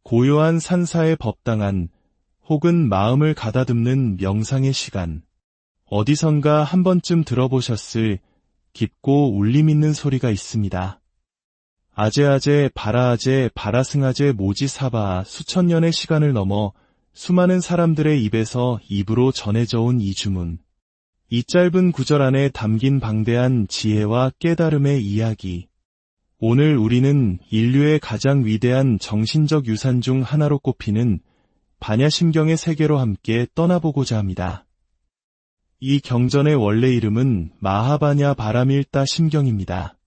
고요한 산사의 법당한 혹은 마음을 가다듬는 명상의 시간. 어디선가 한 번쯤 들어보셨을 깊고 울림 있는 소리가 있습니다. 아제아제 바라아제 바라승아제 모지사바아. 수천 년의 시간을 넘어 수많은 사람들의 입에서 입으로 전해져 온 이 주문. 이 짧은 구절 안에 담긴 방대한 지혜와 깨달음의 이야기. 오늘 우리는 인류의 가장 위대한 정신적 유산 중 하나로 꼽히는 반야심경의 세계로 함께 떠나보고자 합니다. 이 경전의 원래 이름은 마하바냐 바라밀다 심경입니다.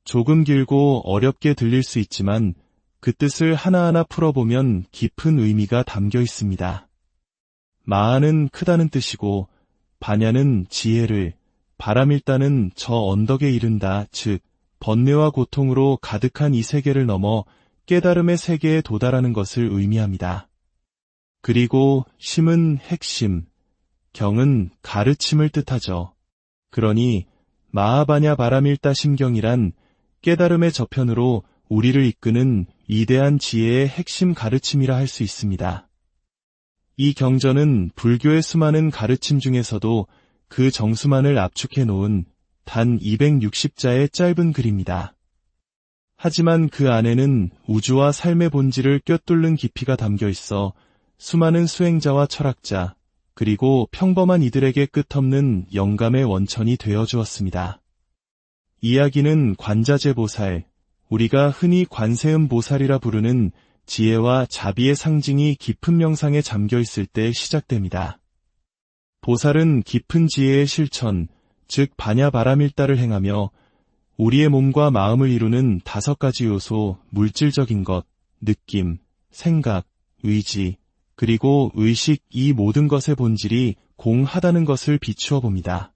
조금 길고 어렵게 들릴 수 있지만 그 뜻을 하나하나 풀어보면 깊은 의미가 담겨 있습니다. 마하는 크다는 뜻이고 바냐는 지혜를, 바라밀다는 저 언덕에 이른다, 즉 번뇌와 고통으로 가득한 이 세계를 넘어 깨달음의 세계에 도달하는 것을 의미합니다. 그리고 심은 핵심, 경은 가르침을 뜻하죠. 그러니 마하바냐 바라밀다 심경이란 깨달음의 저편으로 우리를 이끄는 위대한 지혜의 핵심 가르침이라 할 수 있습니다. 이 경전은 불교의 수많은 가르침 중에서도 그 정수만을 압축해 놓은 단 260자의 짧은 글입니다. 하지만 그 안에는 우주와 삶의 본질을 꿰뚫는 깊이가 담겨 있어 수많은 수행자와 철학자, 그리고 평범한 이들에게 끝없는 영감의 원천이 되어 주었습니다. 이야기는 관자재보살, 우리가 흔히 관세음보살이라 부르는 지혜와 자비의 상징이 깊은 명상에 잠겨 있을 때 시작됩니다. 보살은 깊은 지혜의 실천, 즉 바냐바라밀다를 행하며 우리의 몸과 마음을 이루는 5가지 요소, 물질적인 것, 느낌, 생각, 의지, 그리고 의식, 이 모든 것의 본질이 공하다는 것을 비추어 봅니다.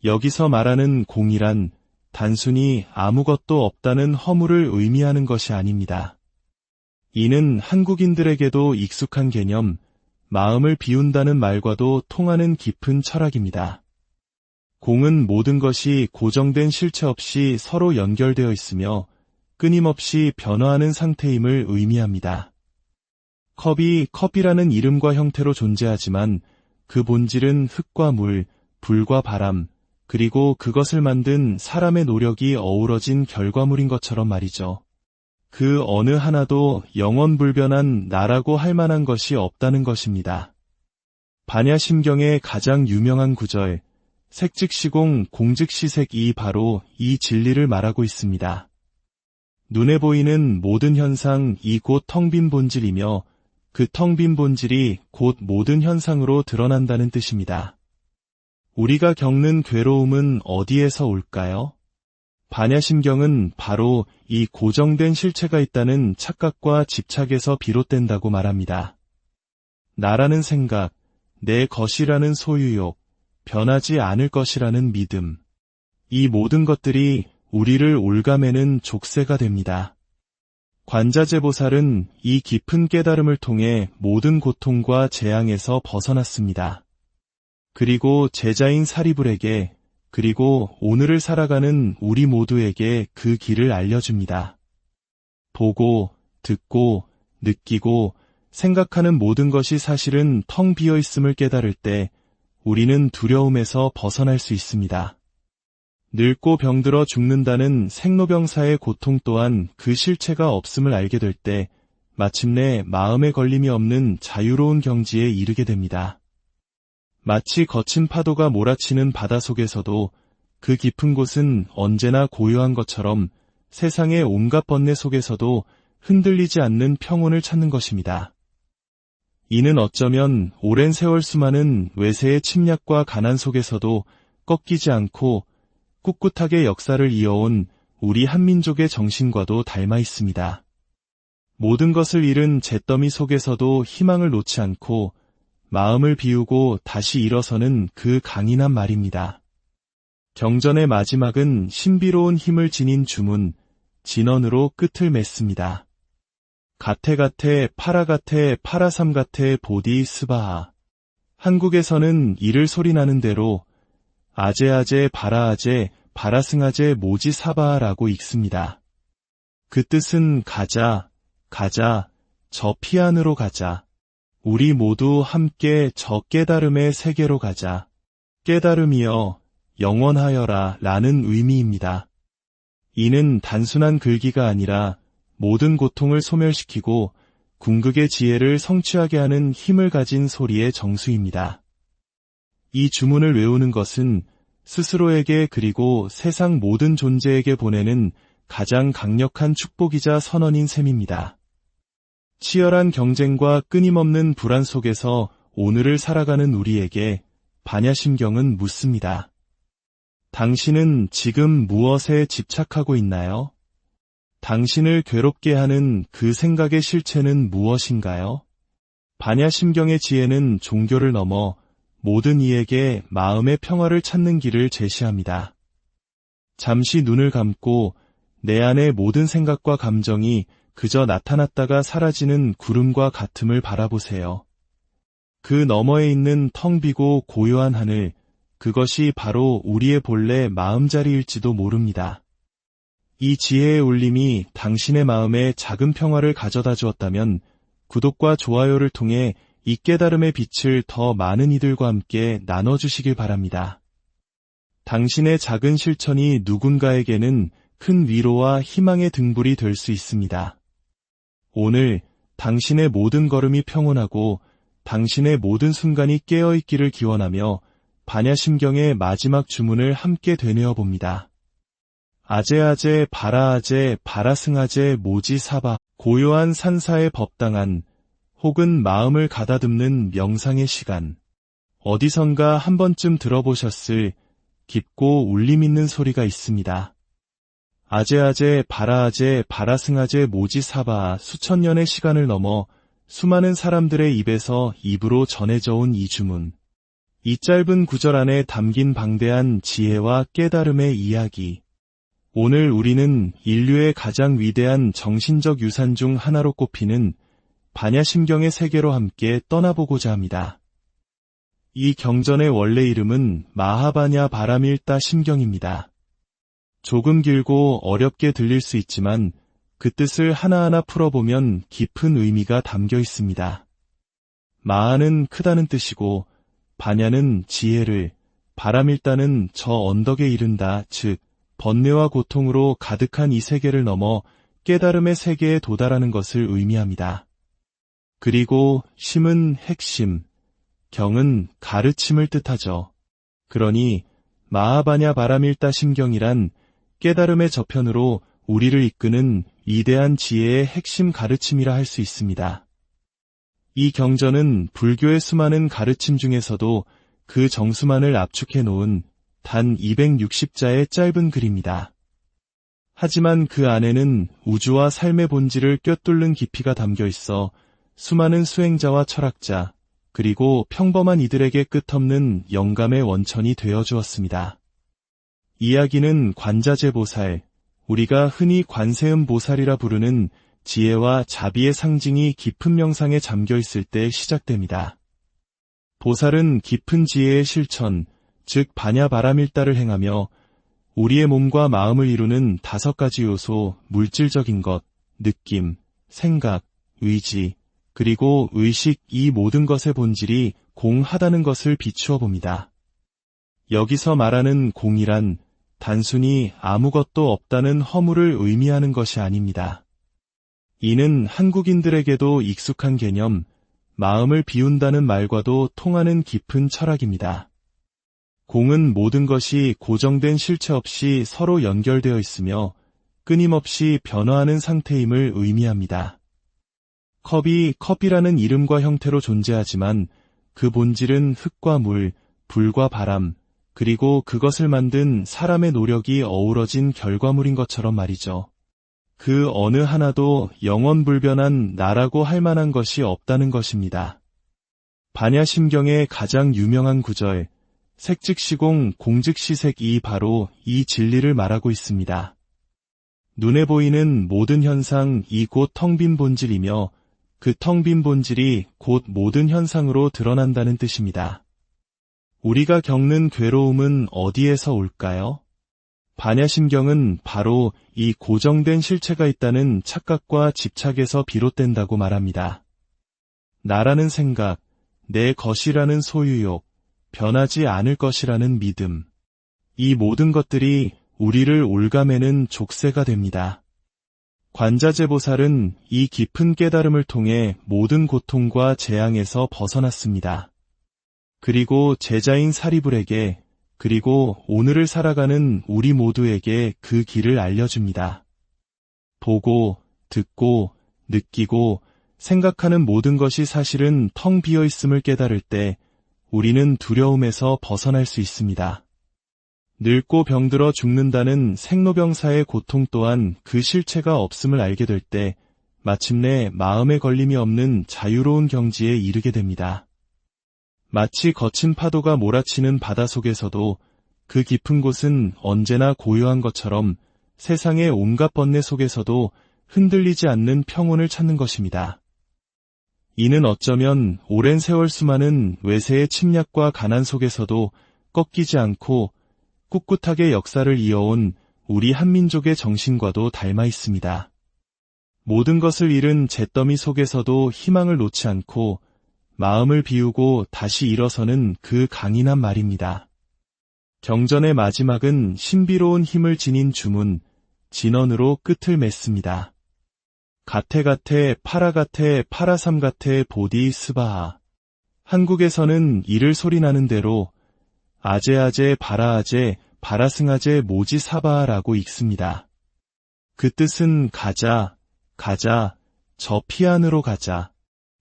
여기서 말하는 공이란 단순히 아무것도 없다는 허물을 의미하는 것이 아닙니다. 이는 한국인들에게도 익숙한 개념, 마음을 비운다는 말과도 통하는 깊은 철학입니다. 공은 모든 것이 고정된 실체 없이 서로 연결되어 있으며 끊임없이 변화하는 상태임을 의미합니다. 컵이 컵이라는 이름과 형태로 존재하지만 그 본질은 흙과 물, 불과 바람, 그리고 그것을 만든 사람의 노력이 어우러진 결과물인 것처럼 말이죠. 그 어느 하나도 영원불변한 나라고 할 만한 것이 없다는 것입니다. 반야심경의 가장 유명한 구절, 색즉시공 공즉시색이 바로 이 진리를 말하고 있습니다. 눈에 보이는 모든 현상이 곧 텅 빈 본질이며 그 텅 빈 본질이 곧 모든 현상으로 드러난다는 뜻입니다. 우리가 겪는 괴로움은 어디에서 올까요? 반야심경은 바로 이 고정된 실체가 있다는 착각과 집착에서 비롯된다고 말합니다. 나라는 생각, 내 것이라는 소유욕, 변하지 않을 것이라는 믿음, 이 모든 것들이 우리를 올가매는 족쇄가 됩니다. 관자재보살은 이 깊은 깨달음을 통해 모든 고통과 재앙에서 벗어났습니다. 그리고 제자인 사리불에게, 그리고 오늘을 살아가는 우리 모두에게 그 길을 알려줍니다. 보고, 듣고, 느끼고, 생각하는 모든 것이 사실은 텅 비어 있음을 깨달을 때 우리는 두려움에서 벗어날 수 있습니다. 늙고 병들어 죽는다는 생로병사의 고통 또한 그 실체가 없음을 알게 될 때 마침내 마음에 걸림이 없는 자유로운 경지에 이르게 됩니다. 마치 거친 파도가 몰아치는 바다 속에서도 그 깊은 곳은 언제나 고요한 것처럼 세상의 온갖 번뇌 속에서도 흔들리지 않는 평온을 찾는 것입니다. 이는 어쩌면 오랜 세월 수많은 외세의 침략과 가난 속에서도 꺾이지 않고 꿋꿋하게 역사를 이어온 우리 한민족의 정신과도 닮아 있습니다. 모든 것을 잃은 잿더미 속에서도 희망을 놓지 않고 마음을 비우고 다시 일어서는 그 강인한 말입니다. 경전의 마지막은 신비로운 힘을 지닌 주문, 진언으로 끝을 맺습니다. 가테가테 파라가테 파라삼가테 보디 스바하. 한국에서는 이를 소리나는 대로 아제아제 바라아제 바라승아제 모지사바하라고 읽습니다. 그 뜻은 가자, 가자, 저 피안으로 가자. 우리 모두 함께 저 깨달음의 세계로 가자. 깨달음이여 영원하여라 라는 의미입니다. 이는 단순한 글귀가 아니라 모든 고통을 소멸시키고 궁극의 지혜를 성취하게 하는 힘을 가진 소리의 정수입니다. 이 주문을 외우는 것은 스스로에게 그리고 세상 모든 존재에게 보내는 가장 강력한 축복이자 선언인 셈입니다. 치열한 경쟁과 끊임없는 불안 속에서 오늘을 살아가는 우리에게 반야심경은 묻습니다. 당신은 지금 무엇에 집착하고 있나요? 당신을 괴롭게 하는 그 생각의 실체는 무엇인가요? 반야심경의 지혜는 종교를 넘어 모든 이에게 마음의 평화를 찾는 길을 제시합니다. 잠시 눈을 감고 내 안의 모든 생각과 감정이 그저 나타났다가 사라지는 구름과 같음을 바라보세요. 그 너머에 있는 텅 비고 고요한 하늘, 그것이 바로 우리의 본래 마음자리일지도 모릅니다. 이 지혜의 울림이 당신의 마음에 작은 평화를 가져다 주었다면 구독과 좋아요를 통해 이 깨달음의 빛을 더 많은 이들과 함께 나눠주시길 바랍니다. 당신의 작은 실천이 누군가에게는 큰 위로와 희망의 등불이 될 수 있습니다. 오늘 당신의 모든 걸음이 평온하고 당신의 모든 순간이 깨어있기를 기원하며 반야심경의 마지막 주문을 함께 되뇌어 봅니다. 아제아제 바라아제 바라승아제 모지사바 고요한 산사에 법당한 혹은 마음을 가다듬는 명상의 시간. 어디선가 한 번쯤 들어보셨을 깊고 울림 있는 소리가 있습니다. 아제아제 바라아제 바라승아제 모지사바 수천 년의 시간을 넘어 수많은 사람들의 입에서 입으로 전해져 온 이 주문. 이 짧은 구절 안에 담긴 방대한 지혜와 깨달음의 이야기. 오늘 우리는 인류의 가장 위대한 정신적 유산 중 하나로 꼽히는 반야심경의 세계로 함께 떠나보고자 합니다. 이 경전의 원래 이름은 마하바냐 바라밀다 심경입니다. 조금 길고 어렵게 들릴 수 있지만 그 뜻을 하나하나 풀어보면 깊은 의미가 담겨 있습니다. 마하는 크다는 뜻이고 바냐는 지혜를, 바라밀다는 저 언덕에 이른다, 즉 번뇌와 고통으로 가득한 이 세계를 넘어 깨달음의 세계에 도달하는 것을 의미합니다. 그리고 심은 핵심, 경은 가르침을 뜻하죠. 그러니 마하바냐 바라밀다 심경이란 깨달음의 저편으로 우리를 이끄는 위대한 지혜의 핵심 가르침이라 할 수 있습니다. 이 경전은 불교의 수많은 가르침 중에서도 그 정수만을 압축해 놓은 단 260자의 짧은 글입니다. 하지만 그 안에는 우주와 삶의 본질을 꿰뚫는 깊이가 담겨 있어 수많은 수행자와 철학자, 그리고 평범한 이들에게 끝없는 영감의 원천이 되어 주었습니다. 이야기는 관자재보살, 우리가 흔히 관세음 보살이라 부르는 지혜와 자비의 상징이 깊은 명상에 잠겨 있을 때 시작됩니다. 보살은 깊은 지혜의 실천, 즉 바냐바라밀다를 행하며 우리의 몸과 마음을 이루는 5가지 요소, 물질적인 것, 느낌, 생각, 의지, 그리고 의식 이 모든 것의 본질이 공하다는 것을 비추어 봅니다. 여기서 말하는 공이란 단순히 아무것도 없다는 허물을 의미하는 것이 아닙니다. 이는 한국인들에게도 익숙한 개념, 마음을 비운다는 말과도 통하는 깊은 철학입니다. 공은 모든 것이 고정된 실체 없이 서로 연결되어 있으며 끊임없이 변화하는 상태임을 의미합니다. 컵이 컵이라는 이름과 형태로 존재하지만 그 본질은 흙과 물, 불과 바람, 그리고 그것을 만든 사람의 노력이 어우러진 결과물인 것처럼 말이죠. 그 어느 하나도 영원불변한 나라고 할 만한 것이 없다는 것입니다. 반야심경의 가장 유명한 구절, 색즉시공 공즉시색이 바로 이 진리를 말하고 있습니다. 눈에 보이는 모든 현상이 곧 텅 빈 본질이며 그 텅 빈 본질이 곧 모든 현상으로 드러난다는 뜻입니다. 우리가 겪는 괴로움은 어디에서 올까요? 반야심경은 바로 이 고정된 실체가 있다는 착각과 집착에서 비롯된다고 말합니다. 나라는 생각, 내 것이라는 소유욕, 변하지 않을 것이라는 믿음. 이 모든 것들이 우리를 올가매는 족쇄가 됩니다. 관자재보살은 이 깊은 깨달음을 통해 모든 고통과 재앙에서 벗어났습니다. 그리고 제자인 사리불에게, 그리고 오늘을 살아가는 우리 모두에게 그 길을 알려줍니다. 보고, 듣고, 느끼고, 생각하는 모든 것이 사실은 텅 비어 있음을 깨달을 때 우리는 두려움에서 벗어날 수 있습니다. 늙고 병들어 죽는다는 생로병사의 고통 또한 그 실체가 없음을 알게 될 때 마침내 마음의 걸림이 없는 자유로운 경지에 이르게 됩니다. 마치 거친 파도가 몰아치는 바다 속에서도 그 깊은 곳은 언제나 고요한 것처럼 세상의 온갖 번뇌 속에서도 흔들리지 않는 평온을 찾는 것입니다. 이는 어쩌면 오랜 세월 수많은 외세의 침략과 가난 속에서도 꺾이지 않고 꿋꿋하게 역사를 이어온 우리 한민족의 정신과도 닮아 있습니다. 모든 것을 잃은 잿더미 속에서도 희망을 놓지 않고 마음을 비우고 다시 일어서는 그 강인한 말입니다. 경전의 마지막은 신비로운 힘을 지닌 주문, 진언으로 끝을 맺습니다. 가테가테 파라가테 파라삼가테 보디 스바하. 한국에서는 이를 소리나는 대로 아제아제 바라아제 바라승아제 모지 사바라고 읽습니다. 그 뜻은 가자, 가자, 저 피안으로 가자.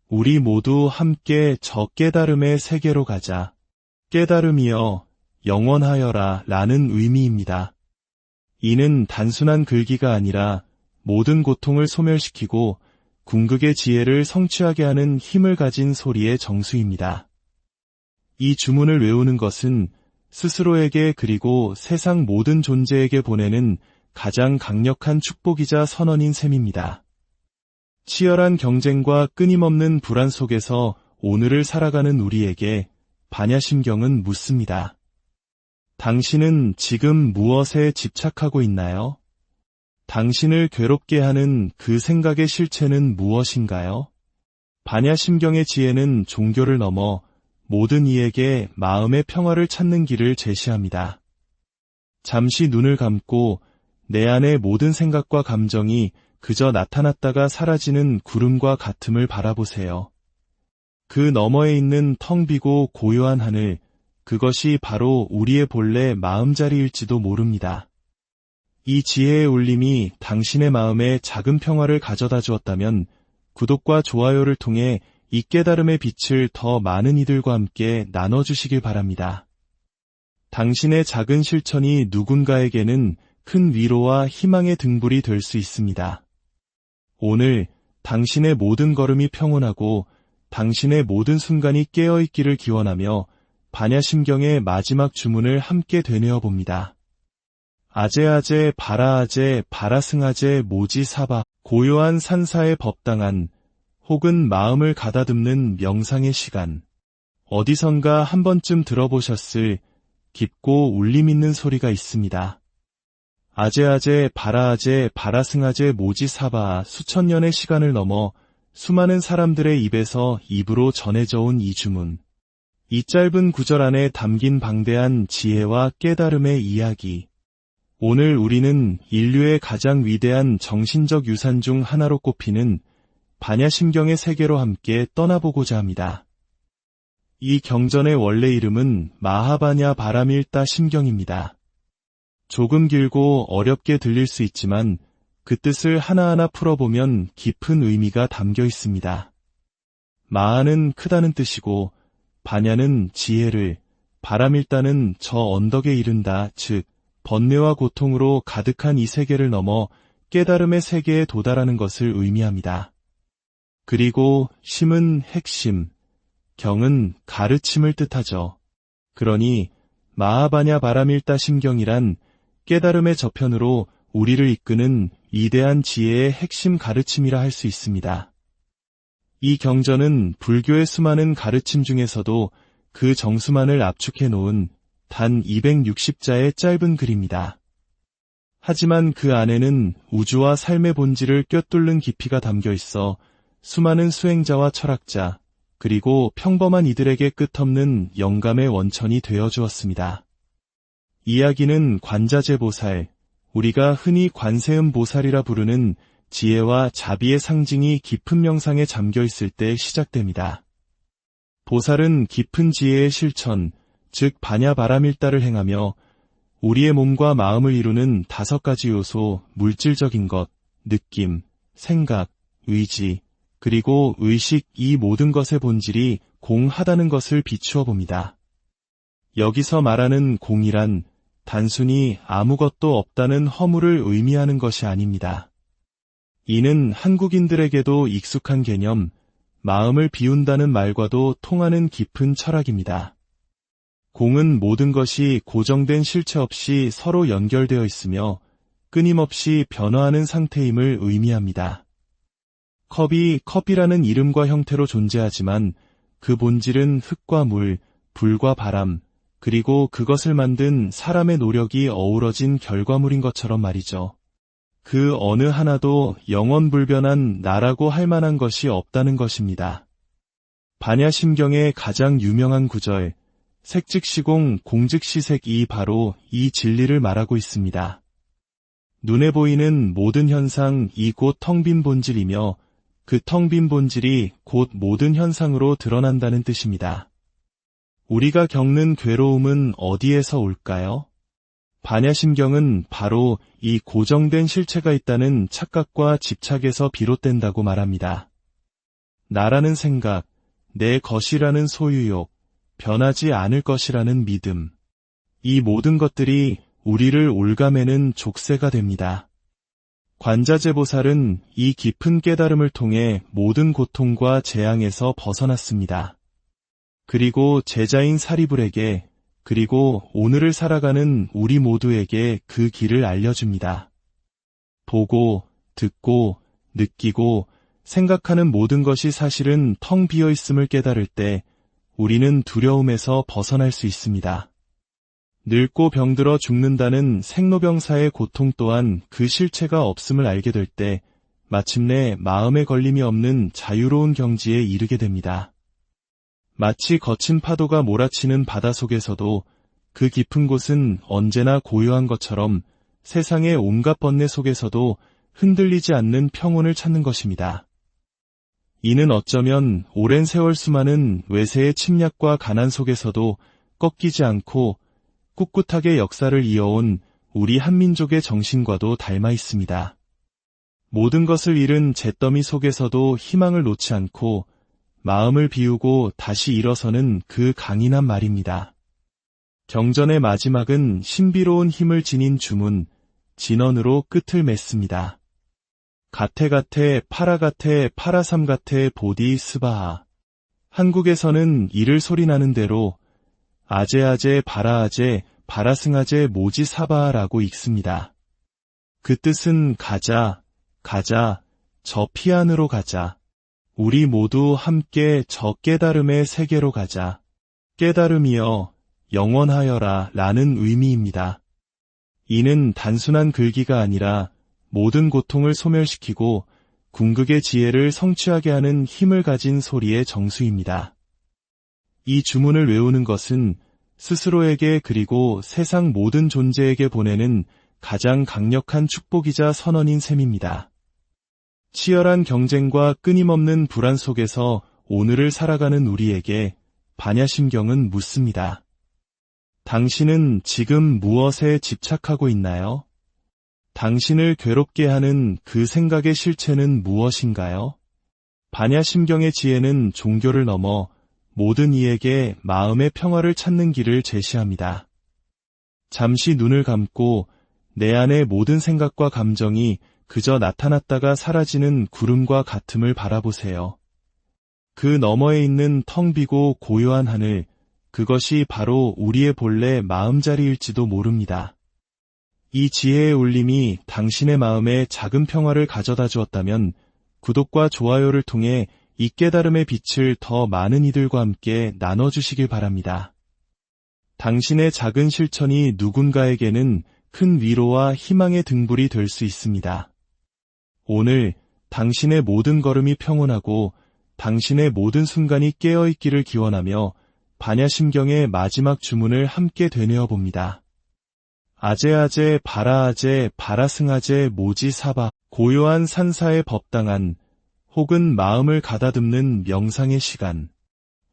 우리 모두 함께 저 깨달음의 세계로 가자. 깨달음이여 영원하여라 라는 의미입니다. 이는 단순한 글귀가 아니라 모든 고통을 소멸시키고 궁극의 지혜를 성취하게 하는 힘을 가진 소리의 정수입니다. 이 주문을 외우는 것은 스스로에게 그리고 세상 모든 존재에게 보내는 가장 강력한 축복이자 선언인 셈입니다. 치열한 경쟁과 끊임없는 불안 속에서 오늘을 살아가는 우리에게 반야심경은 묻습니다. 당신은 지금 무엇에 집착하고 있나요? 당신을 괴롭게 하는 그 생각의 실체는 무엇인가요? 반야심경의 지혜는 종교를 넘어 모든 이에게 마음의 평화를 찾는 길을 제시합니다. 잠시 눈을 감고 내 안의 모든 생각과 감정이 그저 나타났다가 사라지는 구름과 같음을 바라보세요. 그 너머에 있는 텅 비고 고요한 하늘, 그것이 바로 우리의 본래 마음자리일지도 모릅니다. 이 지혜의 울림이 당신의 마음에 작은 평화를 가져다 주었다면 구독과 좋아요를 통해 이 깨달음의 빛을 더 많은 이들과 함께 나눠주시길 바랍니다. 당신의 작은 실천이 누군가에게는 큰 위로와 희망의 등불이 될 수 있습니다. 오늘 당신의 모든 걸음이 평온하고 당신의 모든 순간이 깨어있기를 기원하며 반야심경의 마지막 주문을 함께 되뇌어 봅니다. 아제아제 바라아제 바라승아제 모지 사바. 고요한 산사에 법당한 혹은 마음을 가다듬는 명상의 시간. 어디선가 한 번쯤 들어보셨을 깊고 울림 있는 소리가 있습니다. 아제아제 바라아제 바라승아제 모지 사바. 수천 년의 시간을 넘어 수많은 사람들의 입에서 입으로 전해져 온 이 주문. 이 짧은 구절 안에 담긴 방대한 지혜와 깨달음의 이야기. 오늘 우리는 인류의 가장 위대한 정신적 유산 중 하나로 꼽히는 반야심경의 세계로 함께 떠나보고자 합니다. 이 경전의 원래 이름은 마하바냐 바라밀다 심경입니다. 조금 길고 어렵게 들릴 수 있지만 그 뜻을 하나하나 풀어보면 깊은 의미가 담겨 있습니다. 마하는 크다는 뜻이고 바냐는 지혜를, 바라밀다는 저 언덕에 이른다, 즉 번뇌와 고통으로 가득한 이 세계를 넘어 깨달음의 세계에 도달하는 것을 의미합니다. 그리고 심은 핵심, 경은 가르침을 뜻하죠. 그러니 마하바냐 바라밀다 심경이란 깨달음의 저편으로 우리를 이끄는 위대한 지혜의 핵심 가르침이라 할 수 있습니다. 이 경전은 불교의 수많은 가르침 중에서도 그 정수만을 압축해 놓은 단 260자의 짧은 글입니다. 하지만 그 안에는 우주와 삶의 본질을 꿰뚫는 깊이가 담겨 있어 수많은 수행자와 철학자, 그리고 평범한 이들에게 끝없는 영감의 원천이 되어 주었습니다. 이야기는 관자재보살, 우리가 흔히 관세음 보살이라 부르는 지혜와 자비의 상징이 깊은 명상에 잠겨 있을 때 시작됩니다. 보살은 깊은 지혜의 실천, 즉 반야바라밀다를 행하며 우리의 몸과 마음을 이루는 5가지 요소, 물질적인 것, 느낌, 생각, 의지, 그리고 의식, 이 모든 것의 본질이 공하다는 것을 비추어 봅니다. 여기서 말하는 공이란 단순히 아무것도 없다는 허물을 의미하는 것이 아닙니다. 이는 한국인들에게도 익숙한 개념, 마음을 비운다는 말과도 통하는 깊은 철학입니다. 공은 모든 것이 고정된 실체 없이 서로 연결되어 있으며 끊임없이 변화하는 상태임을 의미합니다. 컵이 컵이라는 이름과 형태로 존재하지만 그 본질은 흙과 물, 불과 바람, 그리고 그것을 만든 사람의 노력이 어우러진 결과물인 것처럼 말이죠. 그 어느 하나도 영원불변한 나라고 할 만한 것이 없다는 것입니다. 반야심경의 가장 유명한 구절, 색즉시공 공즉시색이 바로 이 진리를 말하고 있습니다. 눈에 보이는 모든 현상이 곧 텅 빈 본질이며 그 텅 빈 본질이 곧 모든 현상으로 드러난다는 뜻입니다. 우리가 겪는 괴로움은 어디에서 올까요? 반야심경은 바로 이 고정된 실체가 있다는 착각과 집착에서 비롯된다고 말합니다. 나라는 생각, 내 것이라는 소유욕, 변하지 않을 것이라는 믿음, 이 모든 것들이 우리를 올가매는 족쇄가 됩니다. 관자재보살은 이 깊은 깨달음을 통해 모든 고통과 재앙에서 벗어났습니다. 그리고 제자인 사리불에게, 그리고 오늘을 살아가는 우리 모두에게 그 길을 알려줍니다. 보고, 듣고, 느끼고, 생각하는 모든 것이 사실은 텅 비어 있음을 깨달을 때 우리는 두려움에서 벗어날 수 있습니다. 늙고 병들어 죽는다는 생로병사의 고통 또한 그 실체가 없음을 알게 될 때 마침내 마음에 걸림이 없는 자유로운 경지에 이르게 됩니다. 마치 거친 파도가 몰아치는 바다 속에서도 그 깊은 곳은 언제나 고요한 것처럼 세상의 온갖 번뇌 속에서도 흔들리지 않는 평온을 찾는 것입니다. 이는 어쩌면 오랜 세월 수많은 외세의 침략과 가난 속에서도 꺾이지 않고 꿋꿋하게 역사를 이어온 우리 한민족의 정신과도 닮아 있습니다. 모든 것을 잃은 잿더미 속에서도 희망을 놓지 않고 마음을 비우고 다시 일어서는 그 강인한 말입니다. 경전의 마지막은 신비로운 힘을 지닌 주문, 진언으로 끝을 맺습니다. 가테가테 파라가테 파라삼가테 보디 스바하. 한국에서는 이를 소리나는 대로 아제아제 바라아제 바라승아제 모지 사바하라고 읽습니다. 그 뜻은 가자, 가자, 저 피안으로 가자. 우리 모두 함께 저 깨달음의 세계로 가자. 깨달음이여 영원하여라 라는 의미입니다. 이는 단순한 글귀가 아니라 모든 고통을 소멸시키고 궁극의 지혜를 성취하게 하는 힘을 가진 소리의 정수입니다. 이 주문을 외우는 것은 스스로에게 그리고 세상 모든 존재에게 보내는 가장 강력한 축복이자 선언인 셈입니다. 치열한 경쟁과 끊임없는 불안 속에서 오늘을 살아가는 우리에게 반야심경은 묻습니다. 당신은 지금 무엇에 집착하고 있나요? 당신을 괴롭게 하는 그 생각의 실체는 무엇인가요? 반야심경의 지혜는 종교를 넘어 모든 이에게 마음의 평화를 찾는 길을 제시합니다. 잠시 눈을 감고 내 안의 모든 생각과 감정이 그저 나타났다가 사라지는 구름과 같음을 바라보세요. 그 너머에 있는 텅 비고 고요한 하늘, 그것이 바로 우리의 본래 마음자리일지도 모릅니다. 이 지혜의 울림이 당신의 마음에 작은 평화를 가져다 주었다면 구독과 좋아요를 통해 이 깨달음의 빛을 더 많은 이들과 함께 나눠주시길 바랍니다. 당신의 작은 실천이 누군가에게는 큰 위로와 희망의 등불이 될 수 있습니다. 오늘 당신의 모든 걸음이 평온하고 당신의 모든 순간이 깨어있기를 기원하며 반야심경의 마지막 주문을 함께 되뇌어 봅니다. 아제아제 바라아제 바라승아제 모지사바 고요한 산사에 법당한 혹은 마음을 가다듬는 명상의 시간.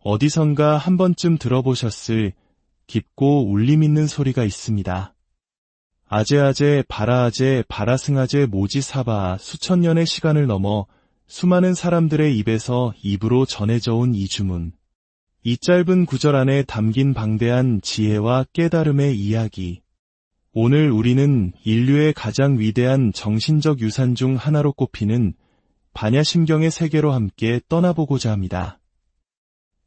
어디선가 한 번쯤 들어보셨을 깊고 울림 있는 소리가 있습니다. 아제아제 바라아제 바라승아제 모지사바 수천 년의 시간을 넘어 수많은 사람들의 입에서 입으로 전해져 온 이 주문. 이 짧은 구절 안에 담긴 방대한 지혜와 깨달음의 이야기. 오늘 우리는 인류의 가장 위대한 정신적 유산 중 하나로 꼽히는 반야심경의 세계로 함께 떠나보고자 합니다.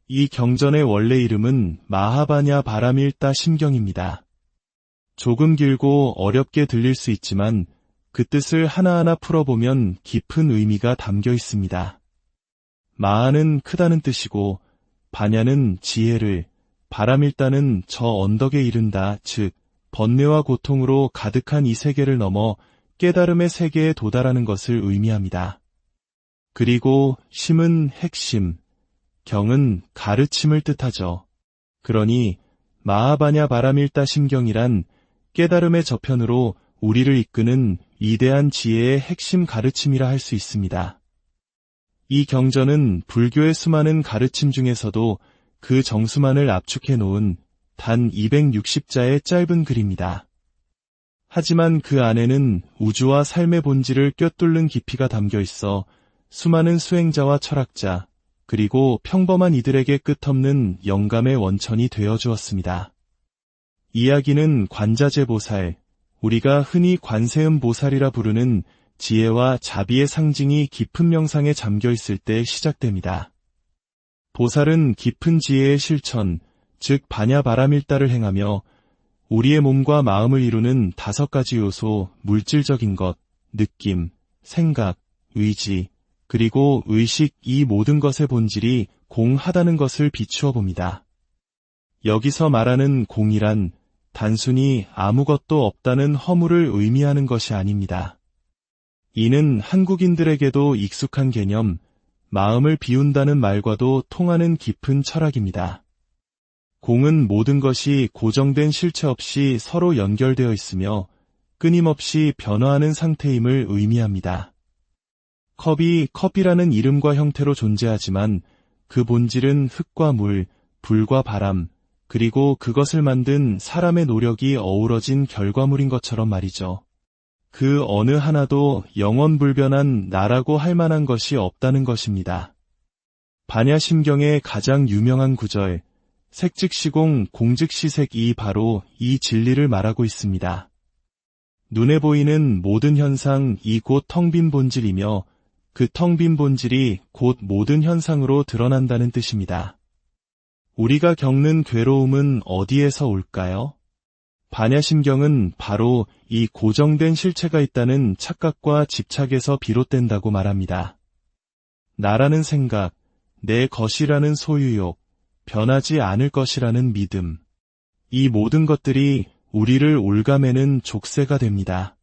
이 경전의 원래 이름은 마하바냐 바라밀다 심경입니다. 조금 길고 어렵게 들릴 수 있지만 그 뜻을 하나하나 풀어보면 깊은 의미가 담겨 있습니다. 마하는 크다는 뜻이고 바냐는 지혜를, 바라밀다는 저 언덕에 이른다, 즉 번뇌와 고통으로 가득한 이 세계를 넘어 깨달음의 세계에 도달하는 것을 의미합니다. 그리고 심은 핵심, 경은 가르침을 뜻하죠. 그러니 마하바냐 바라밀다 심경이란 깨달음의 저편으로 우리를 이끄는 위대한 지혜의 핵심 가르침이라 할 수 있습니다. 이 경전은 불교의 수많은 가르침 중에서도 그 정수만을 압축해 놓은 단 260자의 짧은 글입니다. 하지만 그 안에는 우주와 삶의 본질을 꿰뚫는 깊이가 담겨 있어 수많은 수행자와 철학자, 그리고 평범한 이들에게 끝없는 영감의 원천이 되어 주었습니다. 이야기는 관자재보살, 우리가 흔히 관세음보살이라 부르는 지혜와 자비의 상징이 깊은 명상에 잠겨 있을 때 시작됩니다. 보살은 깊은 지혜의 실천, 즉 바냐바라밀다를 행하며 우리의 몸과 마음을 이루는 5가지 요소, 물질적인 것, 느낌, 생각, 의지, 그리고 의식 이 모든 것의 본질이 공하다는 것을 비추어 봅니다. 여기서 말하는 공이란 단순히 아무것도 없다는 허물을 의미하는 것이 아닙니다. 이는 한국인들에게도 익숙한 개념, 마음을 비운다는 말과도 통하는 깊은 철학입니다. 공은 모든 것이 고정된 실체 없이 서로 연결되어 있으며 끊임없이 변화하는 상태임을 의미합니다. 컵이 컵이라는 이름과 형태로 존재하지만 그 본질은 흙과 물, 불과 바람, 그리고 그것을 만든 사람의 노력이 어우러진 결과물인 것처럼 말이죠. 그 어느 하나도 영원불변한 나라고 할 만한 것이 없다는 것입니다. 반야심경의 가장 유명한 구절, 색즉시공 공즉시색이 바로 이 진리를 말하고 있습니다. 눈에 보이는 모든 현상이 곧 텅 빈 본질이며 그 텅 빈 본질이 곧 모든 현상으로 드러난다는 뜻입니다. 우리가 겪는 괴로움은 어디에서 올까요? 반야심경은 바로 이 고정된 실체가 있다는 착각과 집착에서 비롯된다고 말합니다. 나라는 생각, 내 것이라는 소유욕, 변하지 않을 것이라는 믿음. 이 모든 것들이 우리를 올가매는 족쇄가 됩니다.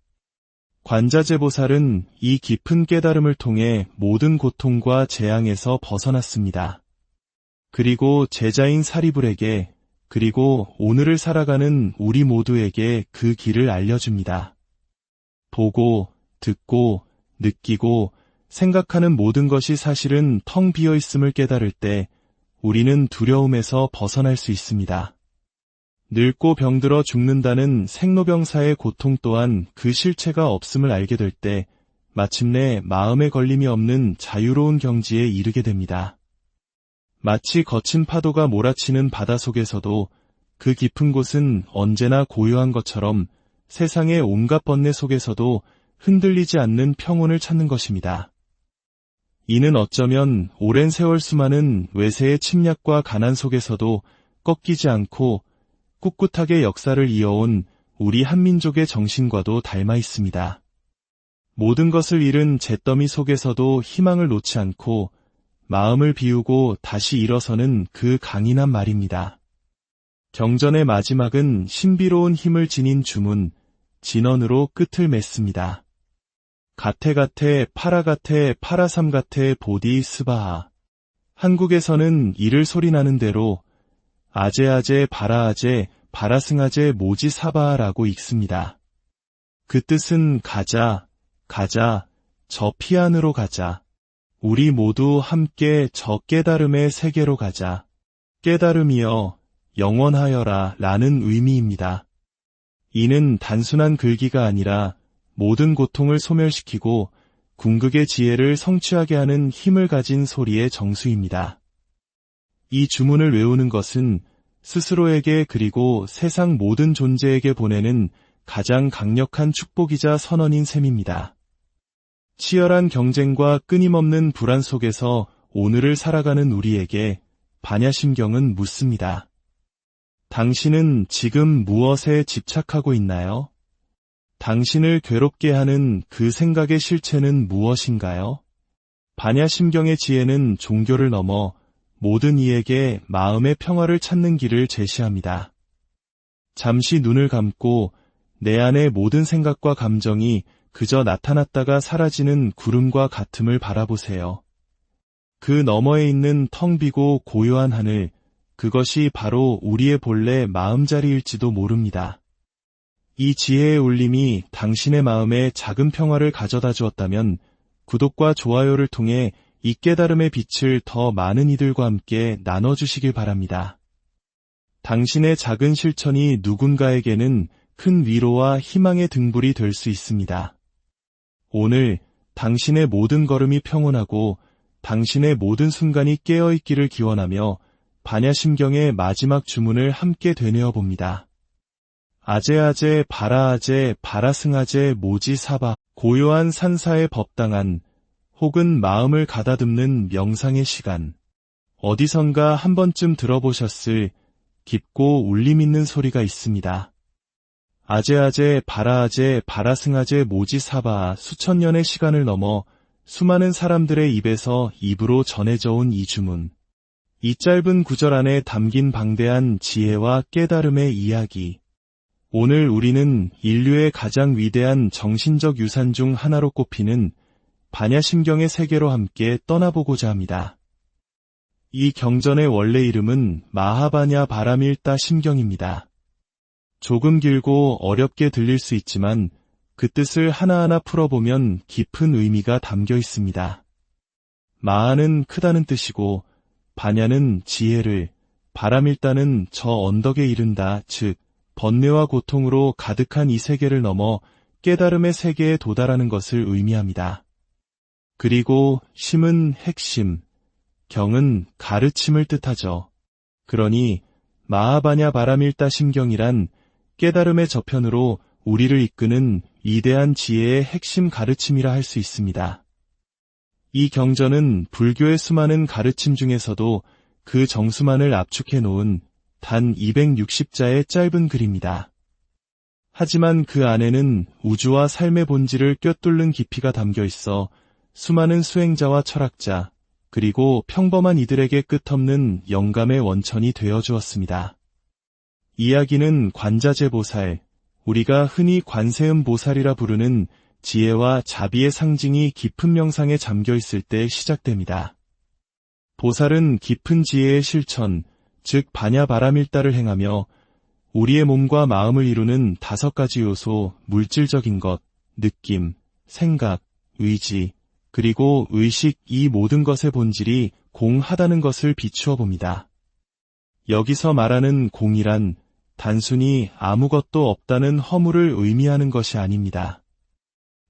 관자재보살은 이 깊은 깨달음을 통해 모든 고통과 재앙에서 벗어났습니다. 그리고 제자인 사리불에게 그리고 오늘을 살아가는 우리 모두에게 그 길을 알려줍니다. 보고, 듣고, 느끼고, 생각하는 모든 것이 사실은 텅 비어 있음을 깨달을 때 우리는 두려움에서 벗어날 수 있습니다. 늙고 병들어 죽는다는 생로병사의 고통 또한 그 실체가 없음을 알게 될 때 마침내 마음에 걸림이 없는 자유로운 경지에 이르게 됩니다. 마치 거친 파도가 몰아치는 바다 속에서도 그 깊은 곳은 언제나 고요한 것처럼 세상의 온갖 번뇌 속에서도 흔들리지 않는 평온을 찾는 것입니다. 이는 어쩌면 오랜 세월 수많은 외세의 침략과 가난 속에서도 꺾이지 않고 꿋꿋하게 역사를 이어온 우리 한민족의 정신과도 닮아 있습니다. 모든 것을 잃은 잿더미 속에서도 희망을 놓지 않고 마음을 비우고 다시 일어서는 그 강인한 말입니다. 경전의 마지막은 신비로운 힘을 지닌 주문, 진언으로 끝을 맺습니다. 가테가테 파라가테 파라삼가테 보디 스바하. 한국에서는 이를 소리나는 대로 아제아제 바라아제 바라승아제 모지 사바하라고 읽습니다. 그 뜻은 가자, 가자, 저 피안으로 가자. 우리 모두 함께 저 깨달음의 세계로 가자. 깨달음이여 영원하여라 라는 의미입니다. 이는 단순한 글귀가 아니라 모든 고통을 소멸시키고 궁극의 지혜를 성취하게 하는 힘을 가진 소리의 정수입니다. 이 주문을 외우는 것은 스스로에게 그리고 세상 모든 존재에게 보내는 가장 강력한 축복이자 선언인 셈입니다. 치열한 경쟁과 끊임없는 불안 속에서 오늘을 살아가는 우리에게 반야심경은 묻습니다. 당신은 지금 무엇에 집착하고 있나요? 당신을 괴롭게 하는 그 생각의 실체는 무엇인가요? 반야심경의 지혜는 종교를 넘어 모든 이에게 마음의 평화를 찾는 길을 제시합니다. 잠시 눈을 감고 내 안의 모든 생각과 감정이 그저 나타났다가 사라지는 구름과 같음을 바라보세요. 그 너머에 있는 텅 비고 고요한 하늘, 그것이 바로 우리의 본래 마음자리일지도 모릅니다. 이 지혜의 울림이 당신의 마음에 작은 평화를 가져다 주었다면 구독과 좋아요를 통해 이 깨달음의 빛을 더 많은 이들과 함께 나눠주시길 바랍니다. 당신의 작은 실천이 누군가에게는 큰 위로와 희망의 등불이 될 수 있습니다. 오늘 당신의 모든 걸음이 평온하고 당신의 모든 순간이 깨어있기를 기원하며 반야심경의 마지막 주문을 함께 되뇌어 봅니다. 아제아제 바라아제 바라승아제 모지 사바. 고요한 산사에 법당한 혹은 마음을 가다듬는 명상의 시간. 어디선가 한 번쯤 들어보셨을 깊고 울림 있는 소리가 있습니다. 아제아제 바라아제 바라승아제 모지 사바. 수천 년의 시간을 넘어 수많은 사람들의 입에서 입으로 전해져 온 이 주문. 이 짧은 구절 안에 담긴 방대한 지혜와 깨달음의 이야기. 오늘 우리는 인류의 가장 위대한 정신적 유산 중 하나로 꼽히는 반야심경의 세계로 함께 떠나보고자 합니다. 이 경전의 원래 이름은 마하바냐 바라밀다 심경입니다. 조금 길고 어렵게 들릴 수 있지만 그 뜻을 하나하나 풀어보면 깊은 의미가 담겨 있습니다. 마하는 크다는 뜻이고 바냐는 지혜를, 바라밀다는 저 언덕에 이른다, 즉 번뇌와 고통으로 가득한 이 세계를 넘어 깨달음의 세계에 도달하는 것을 의미합니다. 그리고 심은 핵심, 경은 가르침을 뜻하죠. 그러니 마하바냐 바라밀다 심경이란 깨달음의 저편으로 우리를 이끄는 위대한 지혜의 핵심 가르침이라 할 수 있습니다. 이 경전은 불교의 수많은 가르침 중에서도 그 정수만을 압축해 놓은 단 260자의 짧은 글입니다. 하지만 그 안에는 우주와 삶의 본질을 꿰뚫는 깊이가 담겨 있어 수많은 수행자와 철학자, 그리고 평범한 이들에게 끝없는 영감의 원천이 되어 주었습니다. 이야기는 관자재보살, 우리가 흔히 관세음 보살이라 부르는 지혜와 자비의 상징이 깊은 명상에 잠겨 있을 때 시작됩니다. 보살은 깊은 지혜의 실천, 즉 반야바라밀다를 행하며 우리의 몸과 마음을 이루는 5가지 요소, 물질적인 것, 느낌, 생각, 의지, 그리고 의식, 이 모든 것의 본질이 공하다는 것을 비추어 봅니다. 여기서 말하는 공이란 단순히 아무것도 없다는 허물을 의미하는 것이 아닙니다.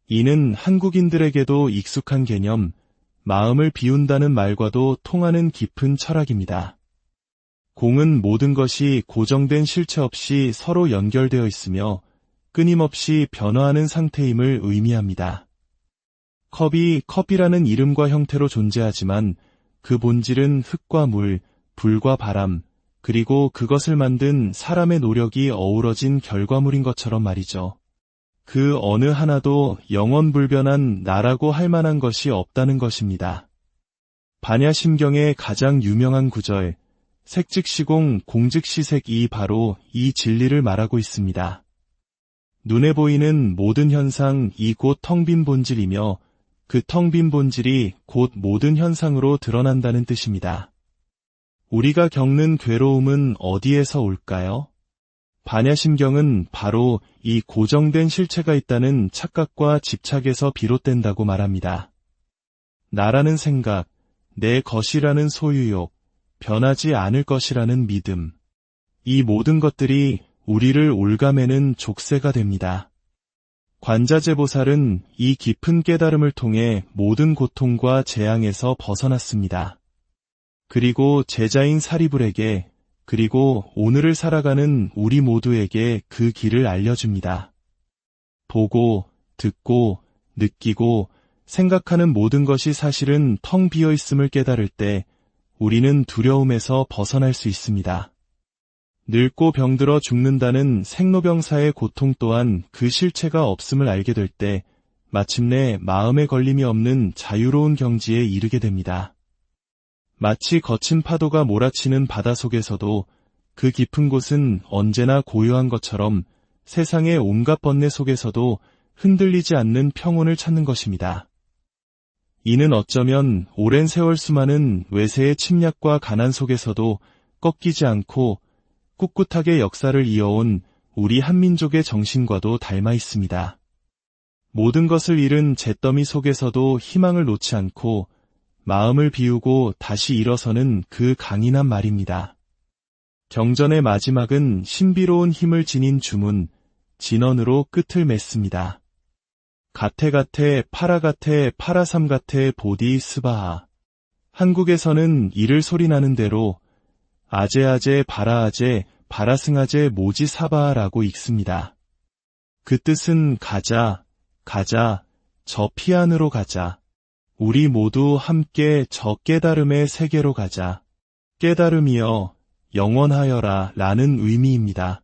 이는 한국인들에게도 익숙한 개념, 마음을 비운다는 말과도 통하는 깊은 철학입니다. 공은 모든 것이 고정된 실체 없이 서로 연결되어 있으며 끊임없이 변화하는 상태임을 의미합니다. 컵이 컵이라는 이름과 형태로 존재하지만 그 본질은 흙과 물, 불과 바람, 그리고 그것을 만든 사람의 노력이 어우러진 결과물인 것처럼 말이죠. 그 어느 하나도 영원불변한 나라고 할 만한 것이 없다는 것입니다. 반야심경의 가장 유명한 구절, 색즉시공 공즉시색이 바로 이 진리를 말하고 있습니다. 눈에 보이는 모든 현상이 곧 텅 빈 본질이며 그 텅 빈 본질이 곧 모든 현상으로 드러난다는 뜻입니다. 우리가 겪는 괴로움은 어디에서 올까요? 반야심경은 바로 이 고정된 실체가 있다는 착각과 집착에서 비롯된다고 말합니다. 나라는 생각, 내 것이라는 소유욕, 변하지 않을 것이라는 믿음. 이 모든 것들이 우리를 올가매는 족쇄가 됩니다. 관자재보살은 이 깊은 깨달음을 통해 모든 고통과 재앙에서 벗어났습니다. 그리고 제자인 사리불에게 그리고 오늘을 살아가는 우리 모두에게 그 길을 알려줍니다. 보고, 듣고, 느끼고, 생각하는 모든 것이 사실은 텅 비어 있음을 깨달을 때 우리는 두려움에서 벗어날 수 있습니다. 늙고 병들어 죽는다는 생로병사의 고통 또한 그 실체가 없음을 알게 될 때 마침내 마음에 걸림이 없는 자유로운 경지에 이르게 됩니다. 마치 거친 파도가 몰아치는 바다 속에서도 그 깊은 곳은 언제나 고요한 것처럼 세상의 온갖 번뇌 속에서도 흔들리지 않는 평온을 찾는 것입니다. 이는 어쩌면 오랜 세월 수많은 외세의 침략과 가난 속에서도 꺾이지 않고 꿋꿋하게 역사를 이어온 우리 한민족의 정신과도 닮아 있습니다. 모든 것을 잃은 잿더미 속에서도 희망을 놓지 않고 마음을 비우고 다시 일어서는 그 강인한 말입니다. 경전의 마지막은 신비로운 힘을 지닌 주문, 진언으로 끝을 맺습니다. 가테가테 파라가테 파라삼가테 보디 스바하. 한국에서는 이를 소리나는 대로 아제아제 바라아제 바라승아제 모지 사바라고 읽습니다. 그 뜻은 가자, 가자, 저 피안으로 가자. 우리 모두 함께 저 깨달음의 세계로 가자. 깨달음이여 영원하여라 라는 의미입니다.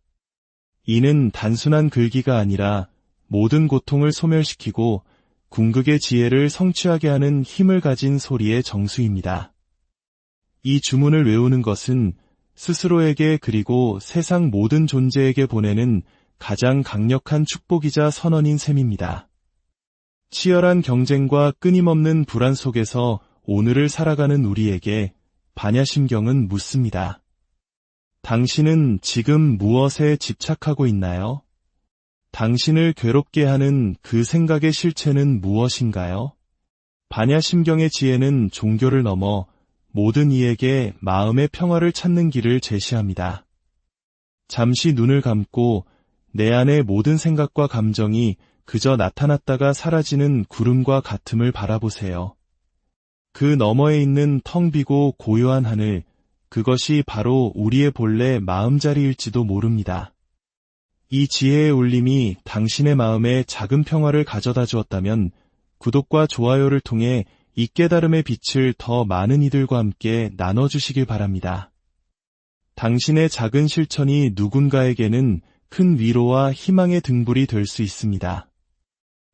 이는 단순한 글귀가 아니라 모든 고통을 소멸시키고 궁극의 지혜를 성취하게 하는 힘을 가진 소리의 정수입니다. 이 주문을 외우는 것은 스스로에게 그리고 세상 모든 존재에게 보내는 가장 강력한 축복이자 선언인 셈입니다. 치열한 경쟁과 끊임없는 불안 속에서 오늘을 살아가는 우리에게 반야심경은 묻습니다. 당신은 지금 무엇에 집착하고 있나요? 당신을 괴롭게 하는 그 생각의 실체는 무엇인가요? 반야심경의 지혜는 종교를 넘어 모든 이에게 마음의 평화를 찾는 길을 제시합니다. 잠시 눈을 감고 내 안의 모든 생각과 감정이 그저 나타났다가 사라지는 구름과 같음을 바라보세요. 그 너머에 있는 텅 비고 고요한 하늘, 그것이 바로 우리의 본래 마음자리일지도 모릅니다. 이 지혜의 울림이 당신의 마음에 작은 평화를 가져다 주었다면 구독과 좋아요를 통해 이 깨달음의 빛을 더 많은 이들과 함께 나눠주시길 바랍니다. 당신의 작은 실천이 누군가에게는 큰 위로와 희망의 등불이 될 수 있습니다.